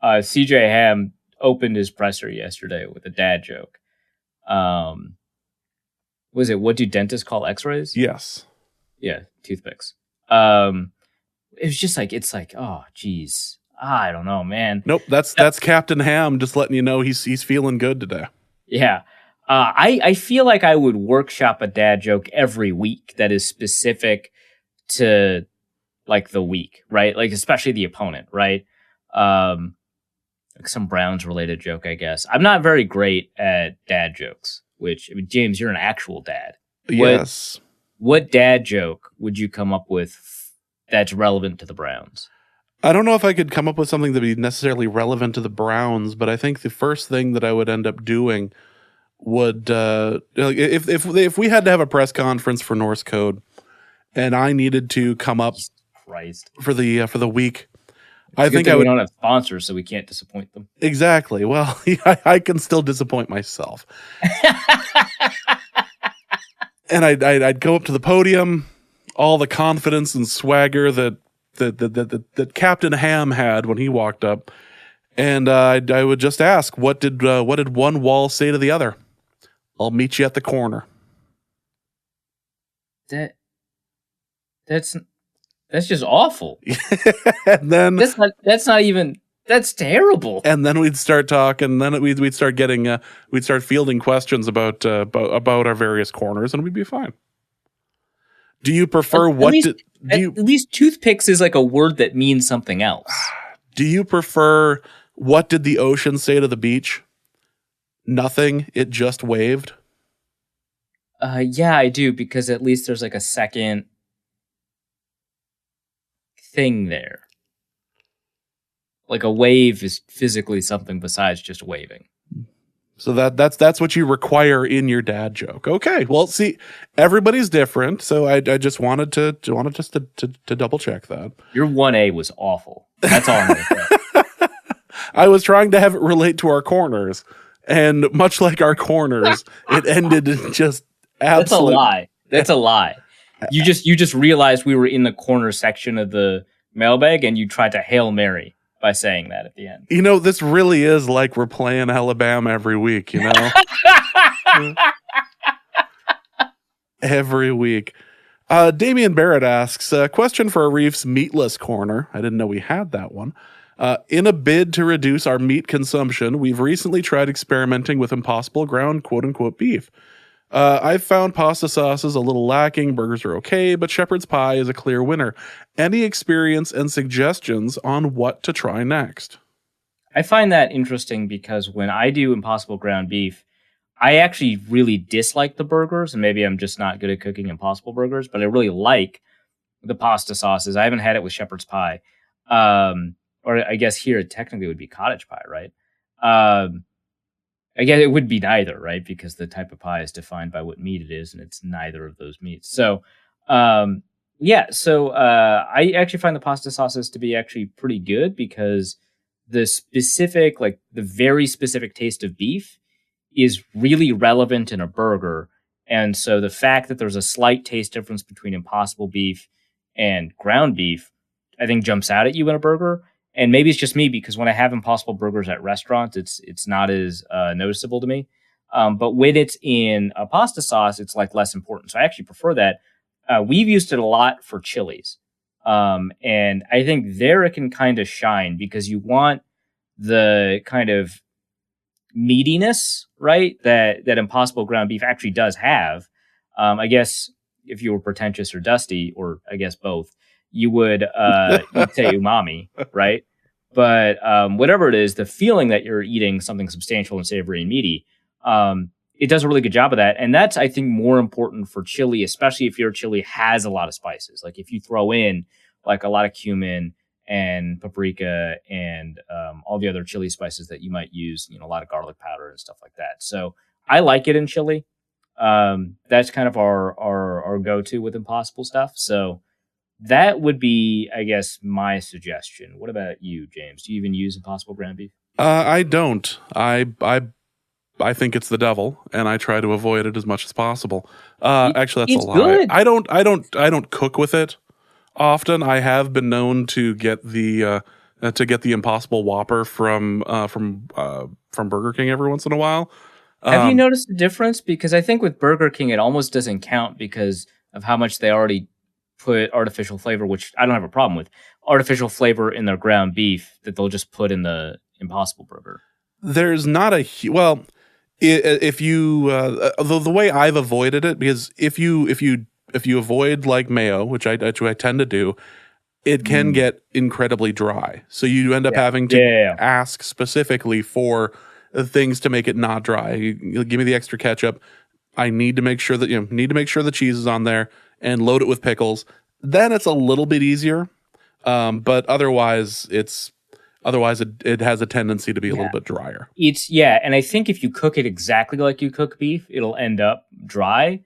CJ Ham opened his presser yesterday with a dad joke. Was it, what do dentists call x-rays? Yes. Yeah, toothpicks. It was just like, it's like, oh, geez. I don't know, man. Nope, that's Captain Ham just letting you know he's feeling good today. Yeah. I feel like I would workshop a dad joke every week that is specific to, like, the week, right? Like, especially the opponent, right? Like some Browns-related joke, I guess. I'm not very great at dad jokes, which, I mean, James, you're an actual dad. Yes. What dad joke would you come up with that's relevant to the Browns? I don't know if I could come up with something that would be necessarily relevant to the Browns, but I think the first thing that I would end up doing would, if we had to have a press conference for Norse Code, and I needed to come up for the week, I think we don't have sponsors, so we can't disappoint them. Exactly. Well, I can still disappoint myself. And I'd go up to the podium, all the confidence and swagger that Captain Ham had when he walked up, and I would just ask, what did one wall say to the other? I'll meet you at the corner. That's just awful. And then that's terrible. And then we'd start talking. Then we'd start getting we'd start fielding questions about our various corners, and we'd be fine. Do you prefer at least toothpicks is like a word that means something else? Do you prefer what did the ocean say to the beach? Nothing. It just waved. Yeah, I do, because at least there's like a second thing there. Like a wave is physically something besides just waving. So that's what you require in your dad joke. Okay, well, see, everybody's different, so I just wanted to double check that. Your 1A was awful. That's all I'm going to say. I was trying to have it relate to our corners, and much like our corners, it ended in just absolute. That's a lie. You just realized we were in the corner section of the mailbag, and you tried to Hail Mary by saying that at the end. You know, this really is like we're playing Alabama every week, you know? Every week. Damian Barrett asks, question for a Reefs meatless corner. I didn't know we had that one. In a bid to reduce our meat consumption, we've recently tried experimenting with Impossible Ground quote-unquote beef. I've found pasta sauces a little lacking, burgers are okay, but shepherd's pie is a clear winner. Any experience and suggestions on what to try next? I find that interesting because when I do Impossible Ground Beef, I actually really dislike the burgers, and maybe I'm just not good at cooking Impossible burgers, but I really like the pasta sauces. I haven't had it with shepherd's pie, or or I guess here technically it would be cottage pie, right? I guess it would be neither, right? Because the type of pie is defined by what meat it is, and it's neither of those meats. So, I actually find the pasta sauces to be actually pretty good because the specific, like the very specific taste of beef is really relevant in a burger. And so the fact that there's a slight taste difference between Impossible beef and ground beef, I think jumps out at you in a burger. And maybe it's just me because when I have Impossible burgers at restaurants, it's not as noticeable to me. But when it's in a pasta sauce, it's like less important. So I actually prefer that. We've used it a lot for chilies. And I think there it can kind of shine because you want the kind of meatiness, right? That Impossible ground beef actually does have. I guess if you were pretentious or dusty, or I guess both, you would you'd say umami, right? But whatever it is, the feeling that you're eating something substantial and savory and meaty, it does a really good job of that. And that's, I think, more important for chili, especially if your chili has a lot of spices. Like if you throw in like a lot of cumin and paprika and all the other chili spices that you might use, a lot of garlic powder and stuff like that. So I like it in chili. That's kind of our go-to with Impossible stuff. So that would be, I guess, my suggestion. What about you, James? Do you even use Impossible ground beef? I don't. I think it's the devil, and I try to avoid it as much as possible. Actually, that's a lie. Good. I don't cook with it often. I have been known to get the Impossible Whopper from Burger King every once in a while. Have you noticed the difference? Because I think with Burger King, it almost doesn't count because of how much they already put artificial flavor, which I don't have a problem with, artificial flavor in their ground beef that they'll just put in the Impossible burger. There's not if you the way I've avoided it, because if you avoid like mayo, which I tend to do, it can get incredibly dry. So you end up having to ask specifically for things to make it not dry. You give me the extra ketchup. I need to make sure that the cheese is on there and load it with pickles. Then it's a little bit easier. But otherwise it has a tendency to be a little bit drier. And I think if you cook it exactly like you cook beef, it'll end up dry,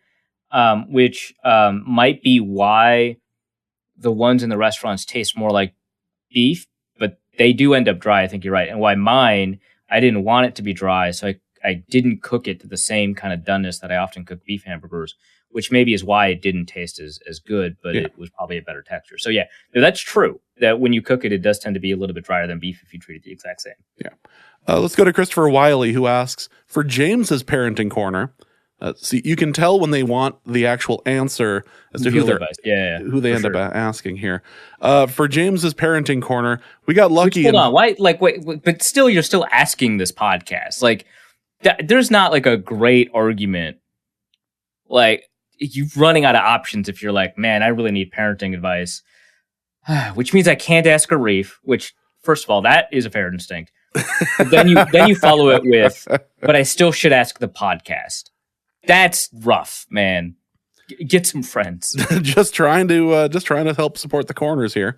which might be why the ones in the restaurants taste more like beef, but they do end up dry. I think you're right. And why mine, I didn't want it to be dry, so I didn't cook it to the same kind of doneness that I often cook beef hamburgers, which maybe is why it didn't taste as good, but it was probably a better texture. So that's true, that when you cook it, it does tend to be a little bit drier than beef if you treat it the exact same. Yeah. Let's go to Christopher Wiley, who asks, for James's parenting corner, see, you can tell when they want the actual answer as to who they end up asking here. For James's parenting corner, we got lucky. Hold on, why? Wait, but still, you're still asking this podcast. Like, there's not like a great argument. Like, you're running out of options if you're like, man, I really need parenting advice, which means I can't ask Arif. Which, first of all, that is a fair instinct. But then you follow it with, but I still should ask the podcast. That's rough, man. Get some friends. just trying to help support the corners here.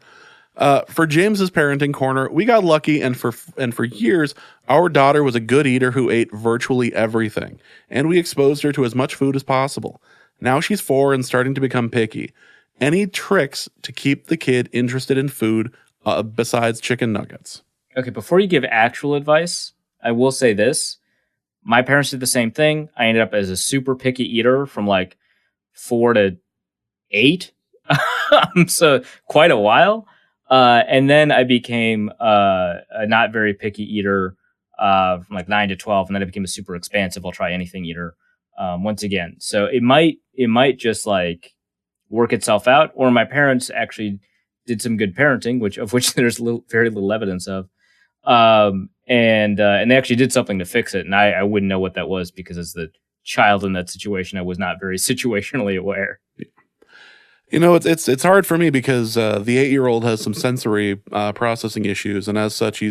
For James's parenting corner, we got lucky, and for years, our daughter was a good eater who ate virtually everything, and we exposed her to as much food as possible. Now she's 4 and starting to become picky. Any tricks to keep the kid interested in food besides chicken nuggets? Okay, before you give actual advice, I will say this. My parents did the same thing. I ended up as a super picky eater from like 4 to 8. So quite a while. And then I became a not very picky eater from like 9 to 12. And then I became a super expansive, I'll try anything eater once again. So it might just like work itself out. Or my parents actually did some good parenting, of which there's very little evidence of. And they actually did something to fix it. And I wouldn't know what that was because as the child in that situation, I was not very situationally aware. It's hard for me because the 8-year-old has some sensory processing issues. And as such,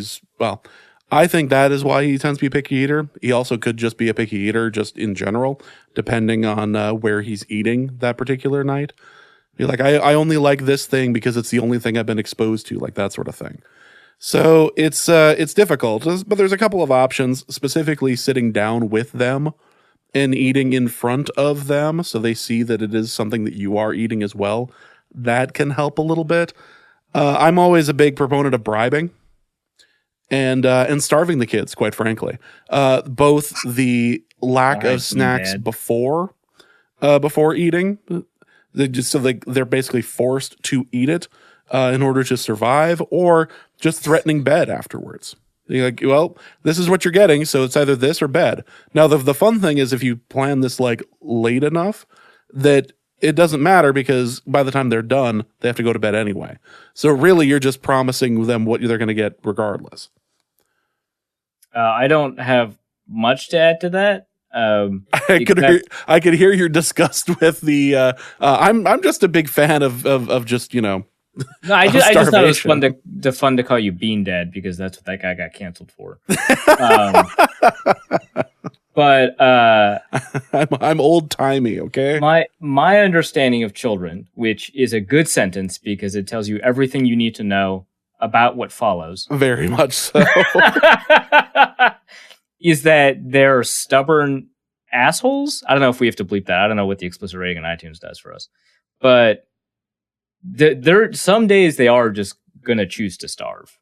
I think that is why he tends to be a picky eater. He also could just be a picky eater just in general, depending on where he's eating that particular night. Be like, I only like this thing because it's the only thing I've been exposed to, like that sort of thing. So it's difficult, but there's a couple of options, specifically sitting down with them and eating in front of them so they see that it is something that you are eating as well. That can help a little bit. I'm always a big proponent of bribing and starving the kids, quite frankly. Both the lack of snacks before eating, they're basically forced to eat it in order to survive, or just threatening bed afterwards. You're like, well, this is what you're getting, so it's either this or bed. Now, the fun thing is if you plan this like late enough that it doesn't matter, because by the time they're done, they have to go to bed anyway. So really, you're just promising them what they're going to get regardless. I don't have much to add to that. I could hear your disgust with the. I'm just a big fan of just, you know. No, I just thought it was fun to call you Bean Dad, because that's what that guy got canceled for. But I'm old timey, okay? My understanding of children, which is a good sentence because it tells you everything you need to know about what follows. Very much so. Is that they're stubborn assholes? I don't know if we have to bleep that. I don't know what the explicit rating on iTunes does for us, but there some days they are just gonna choose to starve.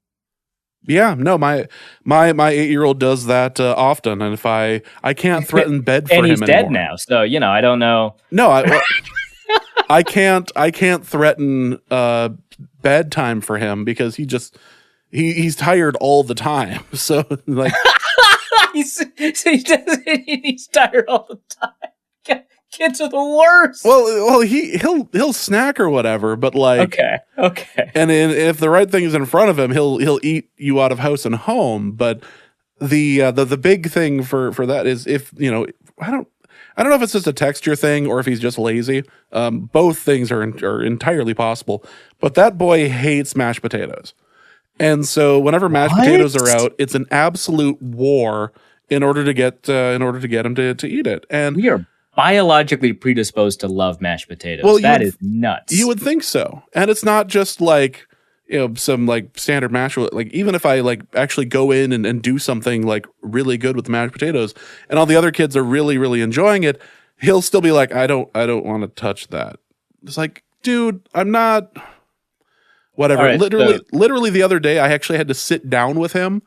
Yeah, no, my 8-year-old does that often, and if I can't threaten bed for him anymore. And he's dead now, so you know I don't know. No, I can't threaten bedtime for him because he's tired all the time. So like he's tired all the time. Kids are the worst. Well, he'll snack or whatever, but like okay. And if the right thing is in front of him, he'll eat you out of house and home. But the big thing for that is, if you know, I don't know if it's just a texture thing or if he's just lazy. Both things are entirely possible. But that boy hates mashed potatoes, and so whenever mashed potatoes are out, it's an absolute war in order to get him to eat it. And we are biologically predisposed to love mashed potatoes. Well, that is nuts. You would think so. And it's not just like, you know, some like standard mash. Like even if I like actually go in and do something like really good with the mashed potatoes and all the other kids are really, really enjoying it, he'll still be like, I don't want to touch that. It's like, dude, I'm not, whatever. Right, literally the other day, I actually had to sit down with him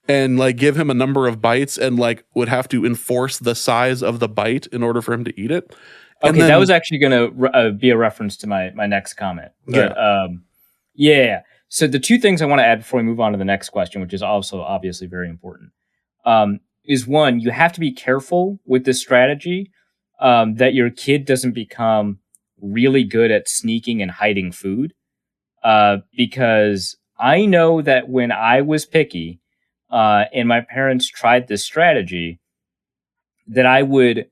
and like give him a number of bites and like would have to enforce the size of the bite in order for him to eat it. And okay, that was actually going to be a reference to my next comment. But, yeah. So the two things I want to add before we move on to the next question, which is also obviously very important, is one, you have to be careful with this strategy that your kid doesn't become really good at sneaking and hiding food. Because I know that when I was picky, and my parents tried this strategy, that I would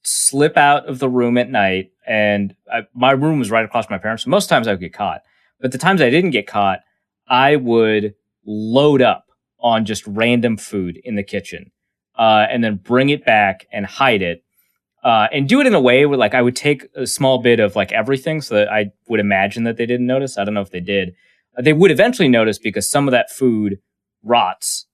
slip out of the room at night, and my room was right across from my parents, so most times I would get caught. But the times I didn't get caught, I would load up on just random food in the kitchen, and then bring it back and hide it, and do it in a way where like I would take a small bit of like everything so that I would imagine that they didn't notice. I don't know if they did. They would eventually notice because some of that food rots,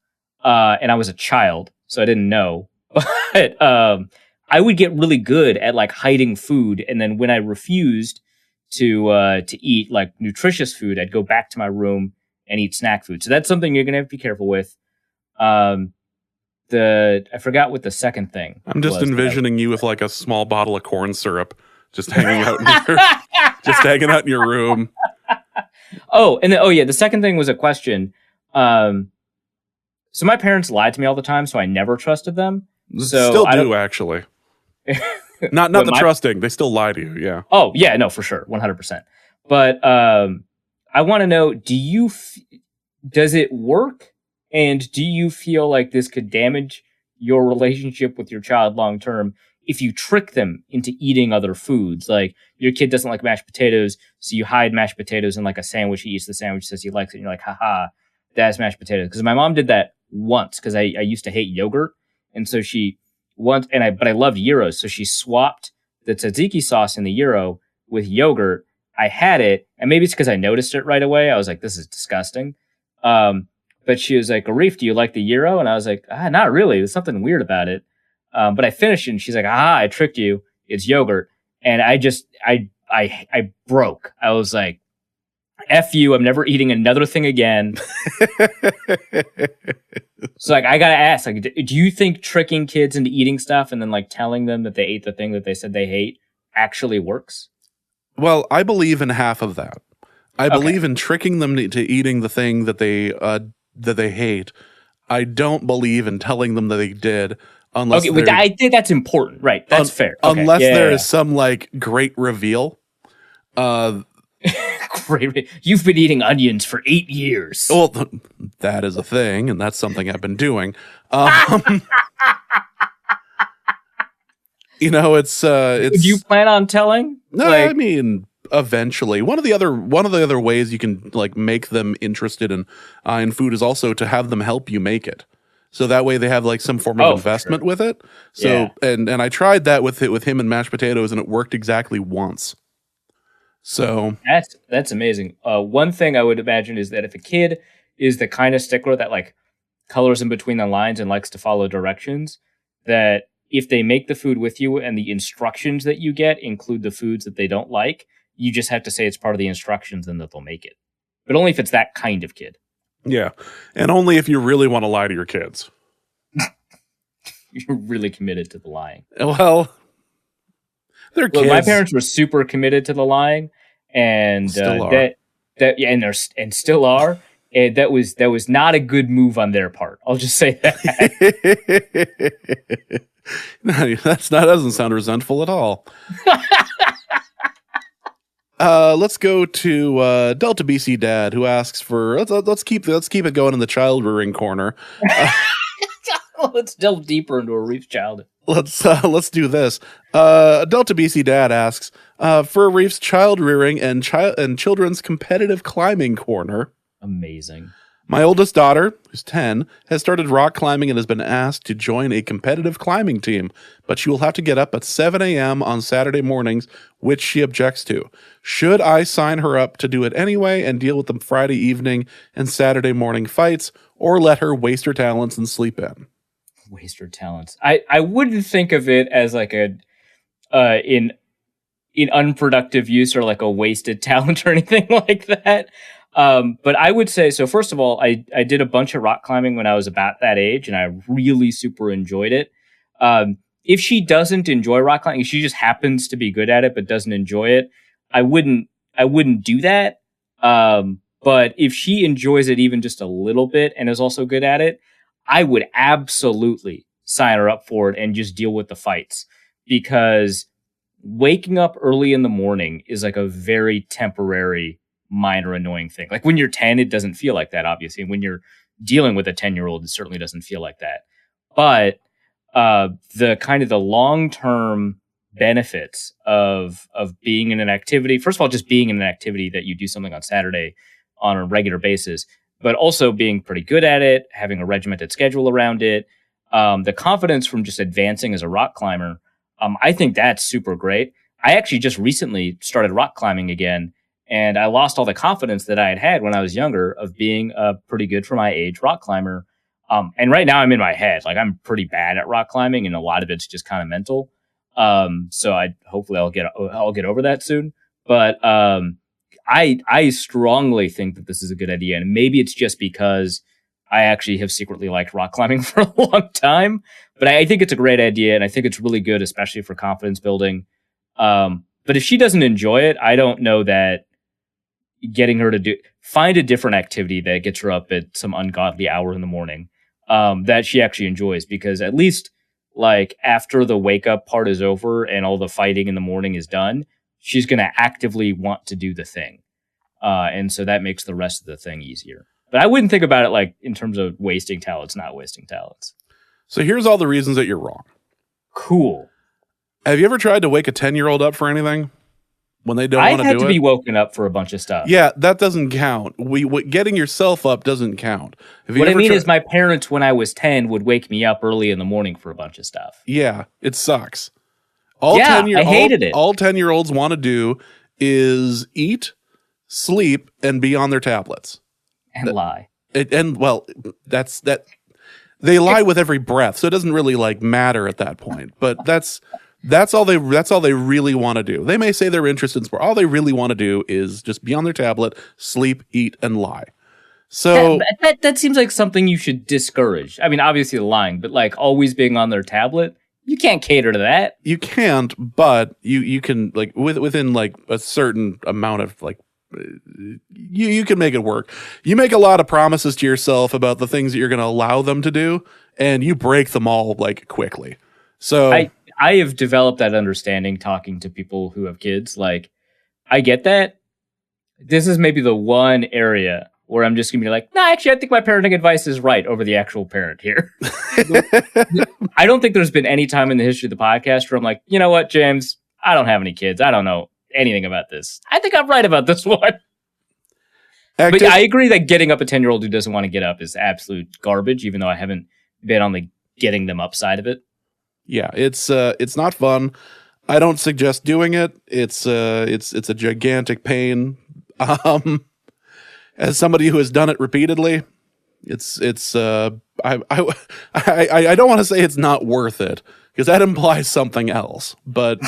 and I was a child, so I didn't know. But I would get really good at like hiding food, and then when I refused to eat like nutritious food, I'd go back to my room and eat snack food. So that's something you're gonna have to be careful with. I forgot what the second thing. I'm just envisioning you with like a small bottle of corn syrup, just hanging out hanging out in your room. Oh, and then, the second thing was a question. So my parents lied to me all the time, so I never trusted them. So still do, actually. Not the trusting. They still lie to you, yeah. Oh, yeah, no, for sure, 100%. But I want to know, does it work? And do you feel like this could damage your relationship with your child long term if you trick them into eating other foods? Like your kid doesn't like mashed potatoes, so you hide mashed potatoes in like a sandwich. He eats the sandwich, says he likes it, and you're like, haha, that's mashed potatoes. Because my mom did that once, because I used to hate yogurt, and so but I loved gyros, so she swapped the tzatziki sauce in the gyro with yogurt. I had it, and maybe it's because I noticed it right away. I was like, this is disgusting. But she was like, Arif, do you like the gyro? And I was like, not really. There's something weird about it. But I finished it and she's like, I tricked you. It's yogurt. And I broke. I was like, F you, I'm never eating another thing again. So like, I gotta ask, like, do you think tricking kids into eating stuff and then like telling them that they ate the thing that they said they hate actually works? Well, I believe in half of that. I believe in tricking them to eating the thing that they hate. I don't believe in telling them that they did. Unless I think that's important, right? That's fair. Okay. Unless there is some like great reveal. Great. You've been eating onions for 8 years. Well, that is a thing, and that's something I've been doing. It's. Do you plan on telling? No, I mean, eventually. One of the other ways you can like make them interested in food is also to have them help you make it. So that way they have like some form of investment with it. So and I tried that with him and mashed potatoes, and it worked exactly once. So that's amazing. One thing I would imagine is that if a kid is the kind of stickler that like colors in between the lines and likes to follow directions, that if they make the food with you and the instructions that you get include the foods that they don't like, you just have to say it's part of the instructions and that they'll make it. But only if it's that kind of kid. Yeah. And only if you really want to lie to your kids. You're really committed to the lying. Well, they're kids. My parents were super committed to the lying, and still are. And still are. And that was not a good move on their part. I'll just say that. No, that doesn't sound resentful at all. Let's go to Delta BC Dad, who asks for let's keep it going in the child rearing corner. Let's delve deeper into Arif's childhood. Let's do this. Delta BC Dad asks for Arif's child rearing and children's competitive climbing corner. Amazing. My oldest daughter, who's 10, has started rock climbing and has been asked to join a competitive climbing team, but she will have to get up at 7 a.m. on Saturday mornings, which she objects to. Should I sign her up to do it anyway and deal with the Friday evening and Saturday morning fights, or let her waste her talents and sleep in? Waste her talents. I wouldn't think of it as like in unproductive use or like a wasted talent or anything like that. But I would say, so first of all, I did a bunch of rock climbing when I was about that age, and I really super enjoyed it. If she doesn't enjoy rock climbing, if she just happens to be good at it but doesn't enjoy it, I wouldn't do that. But if she enjoys it even just a little bit and is also good at it, I would absolutely sign her up for it and just deal with the fights, because waking up early in the morning is like a very temporary, minor annoying thing. Like when you're 10, it doesn't feel like that, obviously. When you're dealing with a 10-year-old, it certainly doesn't feel like that. But the kind of the long-term benefits of being in an activity, first of all, just being in an activity that you do something on Saturday on a regular basis, but also being pretty good at it, having a regimented schedule around it, the confidence from just advancing as a rock climber, I think that's super great. I actually just recently started rock climbing again, and I lost all the confidence that I had when I was younger of being a pretty good for my age rock climber. And right now I'm in my head, like I'm pretty bad at rock climbing, and a lot of it's just kind of mental. So hopefully I'll get over that soon. But I strongly think that this is a good idea, and maybe it's just because I actually have secretly liked rock climbing for a long time. But I think it's a great idea, and I think it's really good, especially for confidence building. But if she doesn't enjoy it, I don't know that getting her to find a different activity that gets her up at some ungodly hour in the morning that she actually enjoys, because at least like after the wake up part is over and all the fighting in the morning is done, she's going to actively want to do the thing. And so that makes the rest of the thing easier. But I wouldn't think about it like in terms of wasting talents, not wasting talents. So here's all the reasons that you're wrong. Cool. Have you ever tried to wake a 10-year-old up for anything when they don't want to do it? I've had to be woken up for a bunch of stuff. Yeah, that doesn't count. Getting yourself up doesn't count. What I mean is my parents, when I was 10, would wake me up early in the morning for a bunch of stuff. Yeah, it sucks. I hated it. All 10-year-olds want to do is eat, sleep, and be on their tablets. And lie. That's that. They lie with every breath, so it doesn't really like matter at that point. But that's all they really want to do. They may say they're interested in sport. All they really want to do is just be on their tablet, sleep, eat, and lie. So that seems like something you should discourage. I mean, obviously the lying, but like always being on their tablet, you can't cater to that. You can't, but you can like within like a certain amount of like. You can make it work. You make a lot of promises to yourself about the things that you're going to allow them to do, and you break them all like quickly. So I have developed that understanding talking to people who have kids. Like, I get that. This is maybe the one area where I'm just going to be like, no, actually, I think my parenting advice is right over the actual parent here. I don't think there's been any time in the history of the podcast where I'm like, you know what, James, I don't have any kids. I don't know anything about this. I think I'm right about this one. But yeah, I agree that getting up a 10-year-old who doesn't want to get up is absolute garbage, even though I haven't been on the getting them up side of it. Yeah, it's not fun. I don't suggest doing it. It's a gigantic pain. As somebody who has done it repeatedly, I don't want to say it's not worth it because that implies something else. But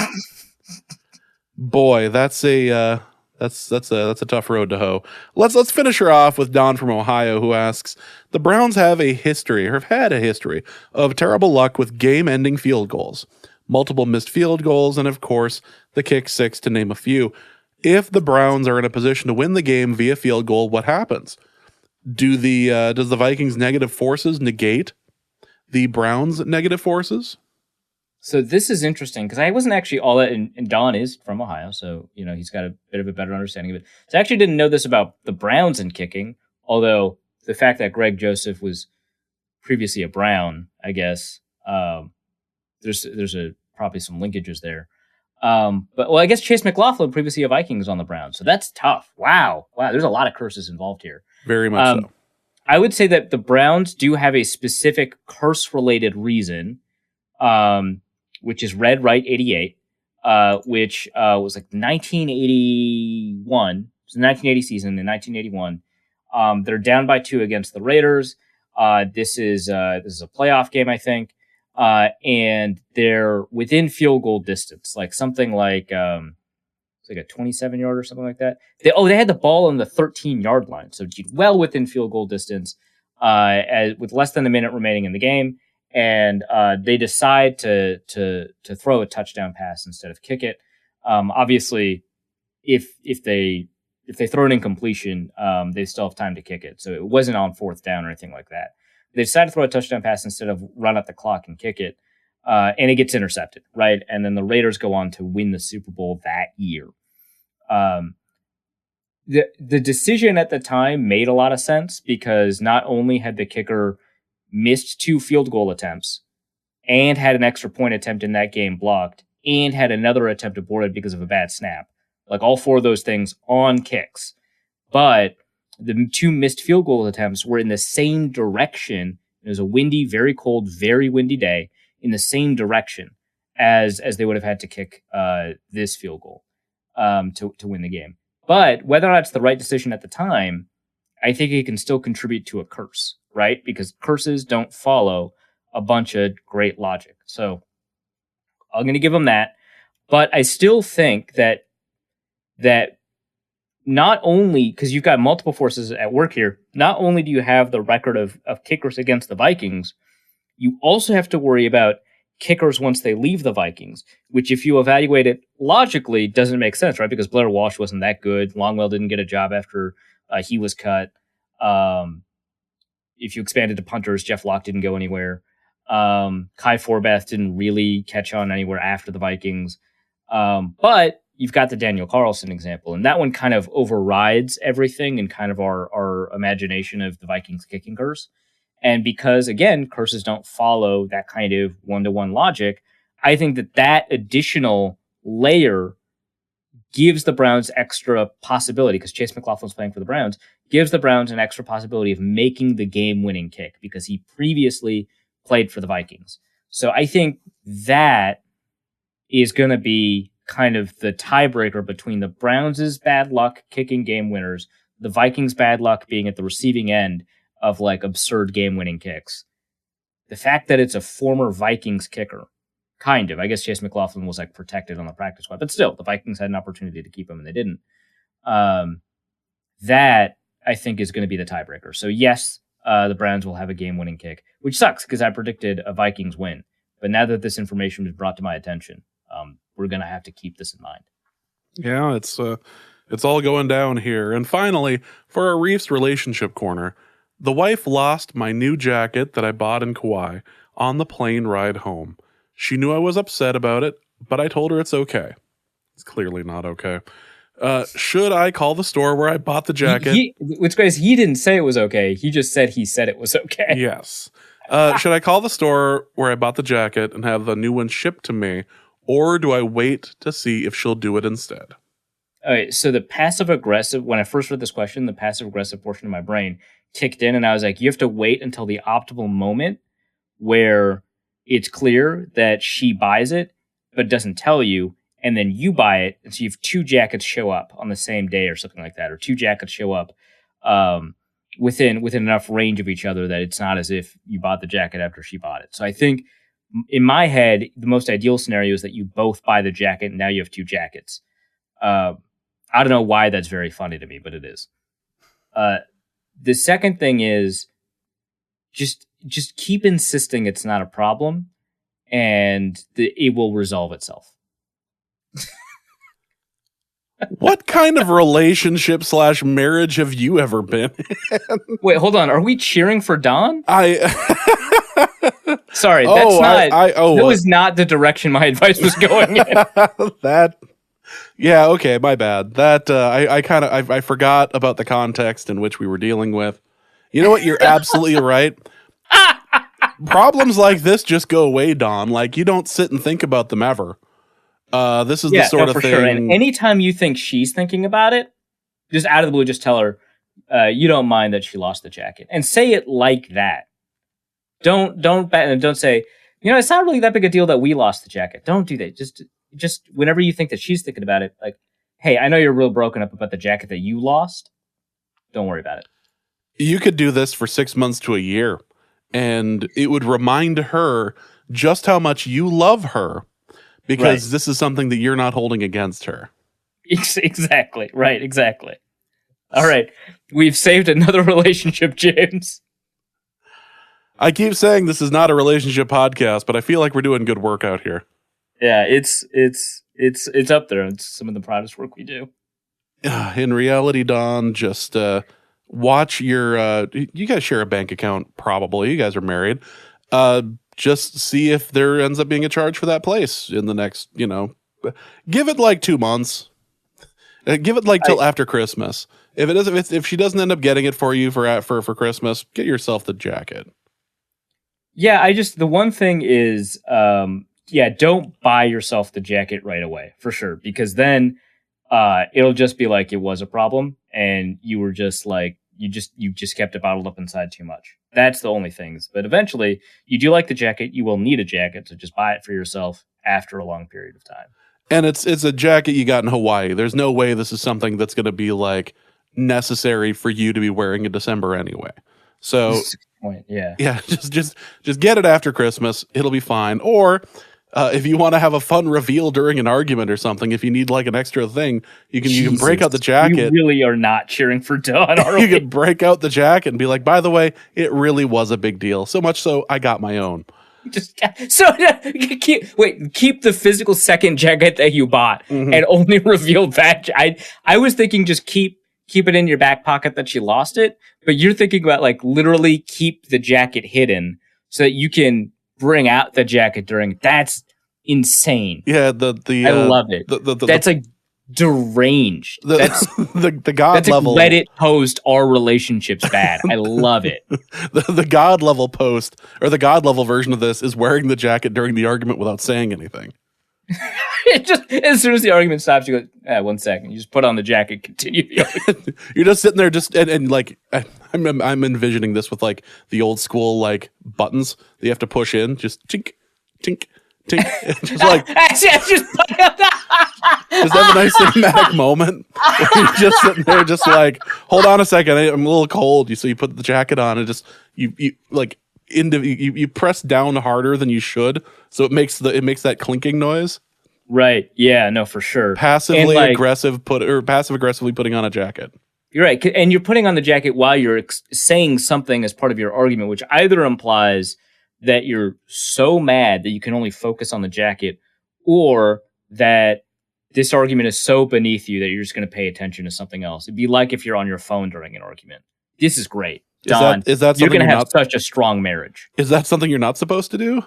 boy, that's a tough road to hoe. Let's finish her off with Don from Ohio, who asks, the Browns have had a history of terrible luck with game-ending field goals, multiple missed field goals, and of course the kick six, to name a few. If the Browns are in a position to win the game via field goal, what happens? Does the Vikings' negative forces negate the Browns' negative forces? So this is interesting because I wasn't actually all that, and Don is from Ohio, so he's got a bit of a better understanding of it. So I actually didn't know this about the Browns in kicking, although the fact that Greg Joseph was previously a Brown, I guess, there's probably some linkages there. But I guess Chase McLaughlin, previously a Viking, was on the Browns, so that's tough. Wow, there's a lot of curses involved here. Very much so. I would say that the Browns do have a specific curse-related reason, which is Red Right 88, which was like 1981. It was the 1980 season in 1981. They're down by 2 against the Raiders. This is a playoff game, I think. And they're within field goal distance, like something like it's like a 27-yard or something like that. They had the ball on the 13-yard line, so well within field goal distance, with less than a minute remaining in the game. And they decide to throw a touchdown pass instead of kick it. Obviously, if they throw an incompletion, they still have time to kick it. So it wasn't on 4th down or anything like that. They decided to throw a touchdown pass instead of run out the clock and kick it, and it gets intercepted, right? And then the Raiders go on to win the Super Bowl that year. The decision at the time made a lot of sense because not only had the kicker missed 2 field goal attempts and had an extra point attempt in that game blocked and had another attempt aborted because of a bad snap. Like all 4 of those things on kicks. But the 2 missed field goal attempts were in the same direction. It was a windy, very cold, very windy day in the same direction as they would have had to kick this field goal to win the game. But whether or not it's the right decision at the time, I think it can still contribute to a curse, right? Because curses don't follow a bunch of great logic. So I'm going to give them that. But I still think that not only, because you've got multiple forces at work here, not only do you have the record of kickers against the Vikings, you also have to worry about kickers once they leave the Vikings, which if you evaluate it logically doesn't make sense, right? Because Blair Walsh wasn't that good. Longwell didn't get a job after he was cut. If you expanded to punters, Jeff Locke didn't go anywhere. Kai Forbath didn't really catch on anywhere after the Vikings. But you've got the Daniel Carlson example, and that one kind of overrides everything and kind of our imagination of the Vikings kicking curse. And because, again, curses don't follow that kind of one-to-one logic, I think that additional layer gives the Browns extra possibility, because Chase McLaughlin's playing for the Browns, gives the Browns an extra possibility of making the game-winning kick because he previously played for the Vikings. So I think that is going to be kind of the tiebreaker between the Browns' bad luck kicking game winners, the Vikings' bad luck being at the receiving end of like absurd game-winning kicks. The fact that it's a former Vikings kicker, kind of. I guess Chase McLaughlin was like protected on the practice squad, but still, the Vikings had an opportunity to keep him and they didn't. That I think is going to be the tiebreaker. So yes, the Browns will have a game-winning kick, which sucks because I predicted a Vikings win. But now that this information was brought to my attention, we're going to have to keep this in mind. Yeah, it's all going down here. And finally, for our Reefs relationship corner, the wife lost my new jacket that I bought in Kauai on the plane ride home. She knew I was upset about it, but I told her it's okay. It's clearly not okay. Should I call the store where I bought the jacket? What's great is he didn't say it was okay. He just said it was okay. Yes. Should I call the store where I bought the jacket and have the new one shipped to me, or do I wait to see if she'll do it instead? All right, so the passive-aggressive, when I first read this question, the passive-aggressive portion of my brain kicked in, and I was like, you have to wait until the optimal moment where it's clear that she buys it, but doesn't tell you, and then you buy it, and so you have two jackets show up on the same day or something like that, or two jackets show up within enough range of each other that it's not as if you bought the jacket after she bought it. So I think, in my head, the most ideal scenario is that you both buy the jacket, and now you have two jackets. I don't know why that's very funny to me, but it is. The second thing is just keep insisting it's not a problem, and it will resolve itself. What kind of relationship / marriage have you ever been in? Wait, hold on. Are we cheering for Don? Sorry, that was not the direction my advice was going in. Yeah, okay, my bad. That I forgot about the context in which we were dealing with. You know what? You're absolutely right. Problems like this just go away, Don. Like, you don't sit and think about them ever. This is the sort of thing. Sure. And anytime you think she's thinking about it, just out of the blue, just tell her you don't mind that she lost the jacket, and say it like that. Don't say, it's not really that big a deal that we lost the jacket. Don't do that. Just whenever you think that she's thinking about it, like, hey, I know you're real broken up about the jacket that you lost. Don't worry about it. You could do this for 6 months to a year, and it would remind her just how much you love her, because this is something that you're not holding against her. Exactly. Right. Exactly. All right. We've saved another relationship, James. I keep saying this is not a relationship podcast, but I feel like we're doing good work out here. Yeah, it's up there. It's some of the proudest work we do. In reality, Don, just watch your. You guys share a bank account, probably. You guys are married. Just see if there ends up being a charge for that place in the next. Give it like 2 months. Give it like till after Christmas. If it doesn't, if she doesn't end up getting it for you for Christmas, get yourself the jacket. Yeah, the one thing is. Don't buy yourself the jacket right away, for sure, because then it'll just be like it was a problem, and you were just like you just kept it bottled up inside too much. That's the only things. But eventually, you do like the jacket. You will need a jacket, so just buy it for yourself after a long period of time. And it's a jacket you got in Hawaii. There's no way this is something that's going to be like necessary for you to be wearing in December anyway. So, just get it after Christmas. It'll be fine. Or if you want to have a fun reveal during an argument or something, if you need like an extra thing, you can break out the jacket. You really are not cheering for Don, are you can break out the jacket and be like, by the way, it really was a big deal. So much so, I got my own. Keep the physical second jacket that you bought and only reveal that. I was thinking just keep it in your back pocket that you lost it, but you're thinking about like literally keep the jacket hidden so that you can bring out the jacket during. That's insane. Yeah, I love it. That's like deranged. That's the God that's level. Like Reddit post our relationships bad. I love it. The God level post, or the God level version of this, is wearing the jacket during the argument without saying anything. It just as soon as the argument stops, you go, 1 second. You just put on the jacket, continue the argument. You're just sitting there, and like I'm envisioning this with like the old school like buttons that you have to push in, just tink, tink, tink, just like just Just have a nice cinematic moment where you're just sitting there, just like, hold on a second, I'm a little cold. So you put the jacket on and just you press down harder than you should, so it makes that clinking noise. Right. Yeah. No, for sure. Passive aggressively putting on a jacket. You're right, and you're putting on the jacket while you're saying something as part of your argument, which either implies that you're so mad that you can only focus on the jacket, or that this argument is so beneath you that you're just going to pay attention to something else. It'd be like if you're on your phone during an argument. This is great. Don, is that you're going to have such a strong marriage. Is that something you're not supposed to do?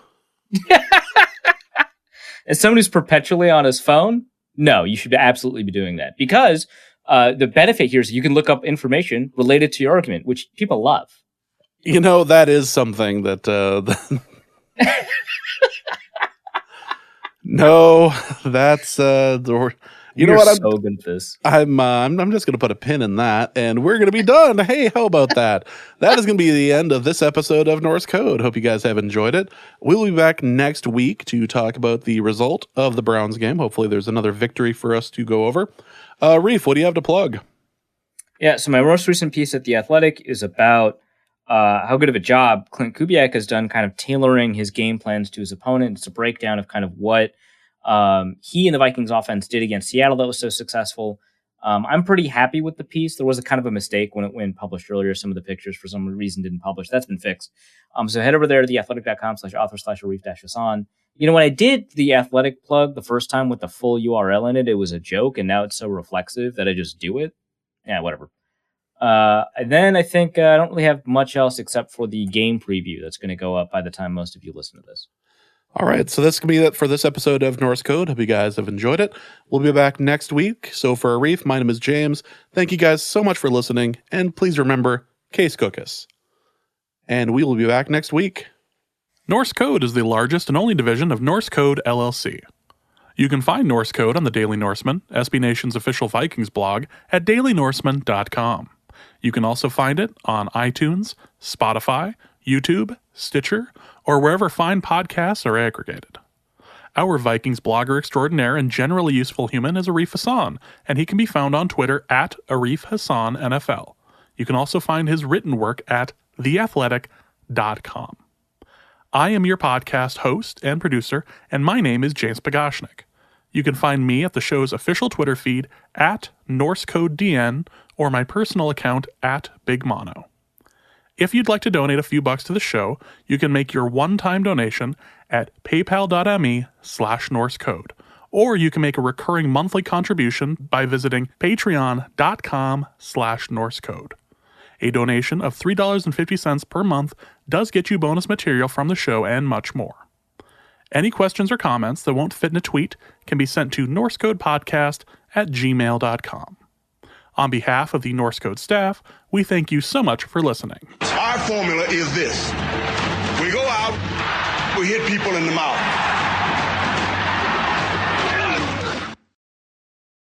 As someone who's perpetually on his phone, no, you should absolutely be doing that. Because the benefit here is you can look up information related to your argument, which people love. You know, that is something that... No, that's... You know what? I'm so good at this. I'm just going to put a pin in that, and we're going to be done. Hey, how about that? That is going to be the end of this episode of Norse Code. Hope you guys have enjoyed it. We'll be back next week to talk about the result of the Browns game. Hopefully there's another victory for us to go over. Reef, what do you have to plug? Yeah, so my most recent piece at The Athletic is about how good of a job Clint Kubiak has done kind of tailoring his game plans to his opponent. It's a breakdown of kind of what he and the Vikings offense did against Seattle that was so successful. I'm pretty happy with the piece. There was a kind of a mistake when it went published earlier. Some of the pictures for some reason didn't publish. That's been fixed. So head over there to theathletic.com/author/Arif-Hassan. You know, when I did the Athletic plug the first time with the full URL in it, it was a joke, and now it's so reflexive that I just do it. Yeah, whatever. And then I think I don't really have much else except for the game preview that's going to go up by the time most of you listen to this. All right, so that's going to be it for this episode of Norse Code. Hope you guys have enjoyed it. We'll be back next week. So for Arif, my name is James. Thank you guys so much for listening, and please remember, Case Cookus. And we will be back next week. Norse Code is the largest and only division of Norse Code LLC. You can find Norse Code on the Daily Norseman, SB Nation's official Vikings blog, at dailynorseman.com. You can also find it on iTunes, Spotify, YouTube, Stitcher, or wherever fine podcasts are aggregated. Our Vikings blogger extraordinaire and generally useful human is Arif Hassan, and he can be found on Twitter at Arif Hassan NFL. You can also find his written work at theathletic.com. I am your podcast host and producer, and my name is James Pagashnik. You can find me at the show's official Twitter feed at NorseCodeDN or my personal account at Big Mono. If you'd like to donate a few bucks to the show, you can make your one-time donation at paypal.me/NorseCode, or you can make a recurring monthly contribution by visiting patreon.com/NorseCode. A donation of $3.50 per month does get you bonus material from the show and much more. Any questions or comments that won't fit in a tweet can be sent to norsecodepodcast@gmail.com. On behalf of the Norse Code staff, we thank you so much for listening. Our formula is this. We go out, we hit people in the mouth.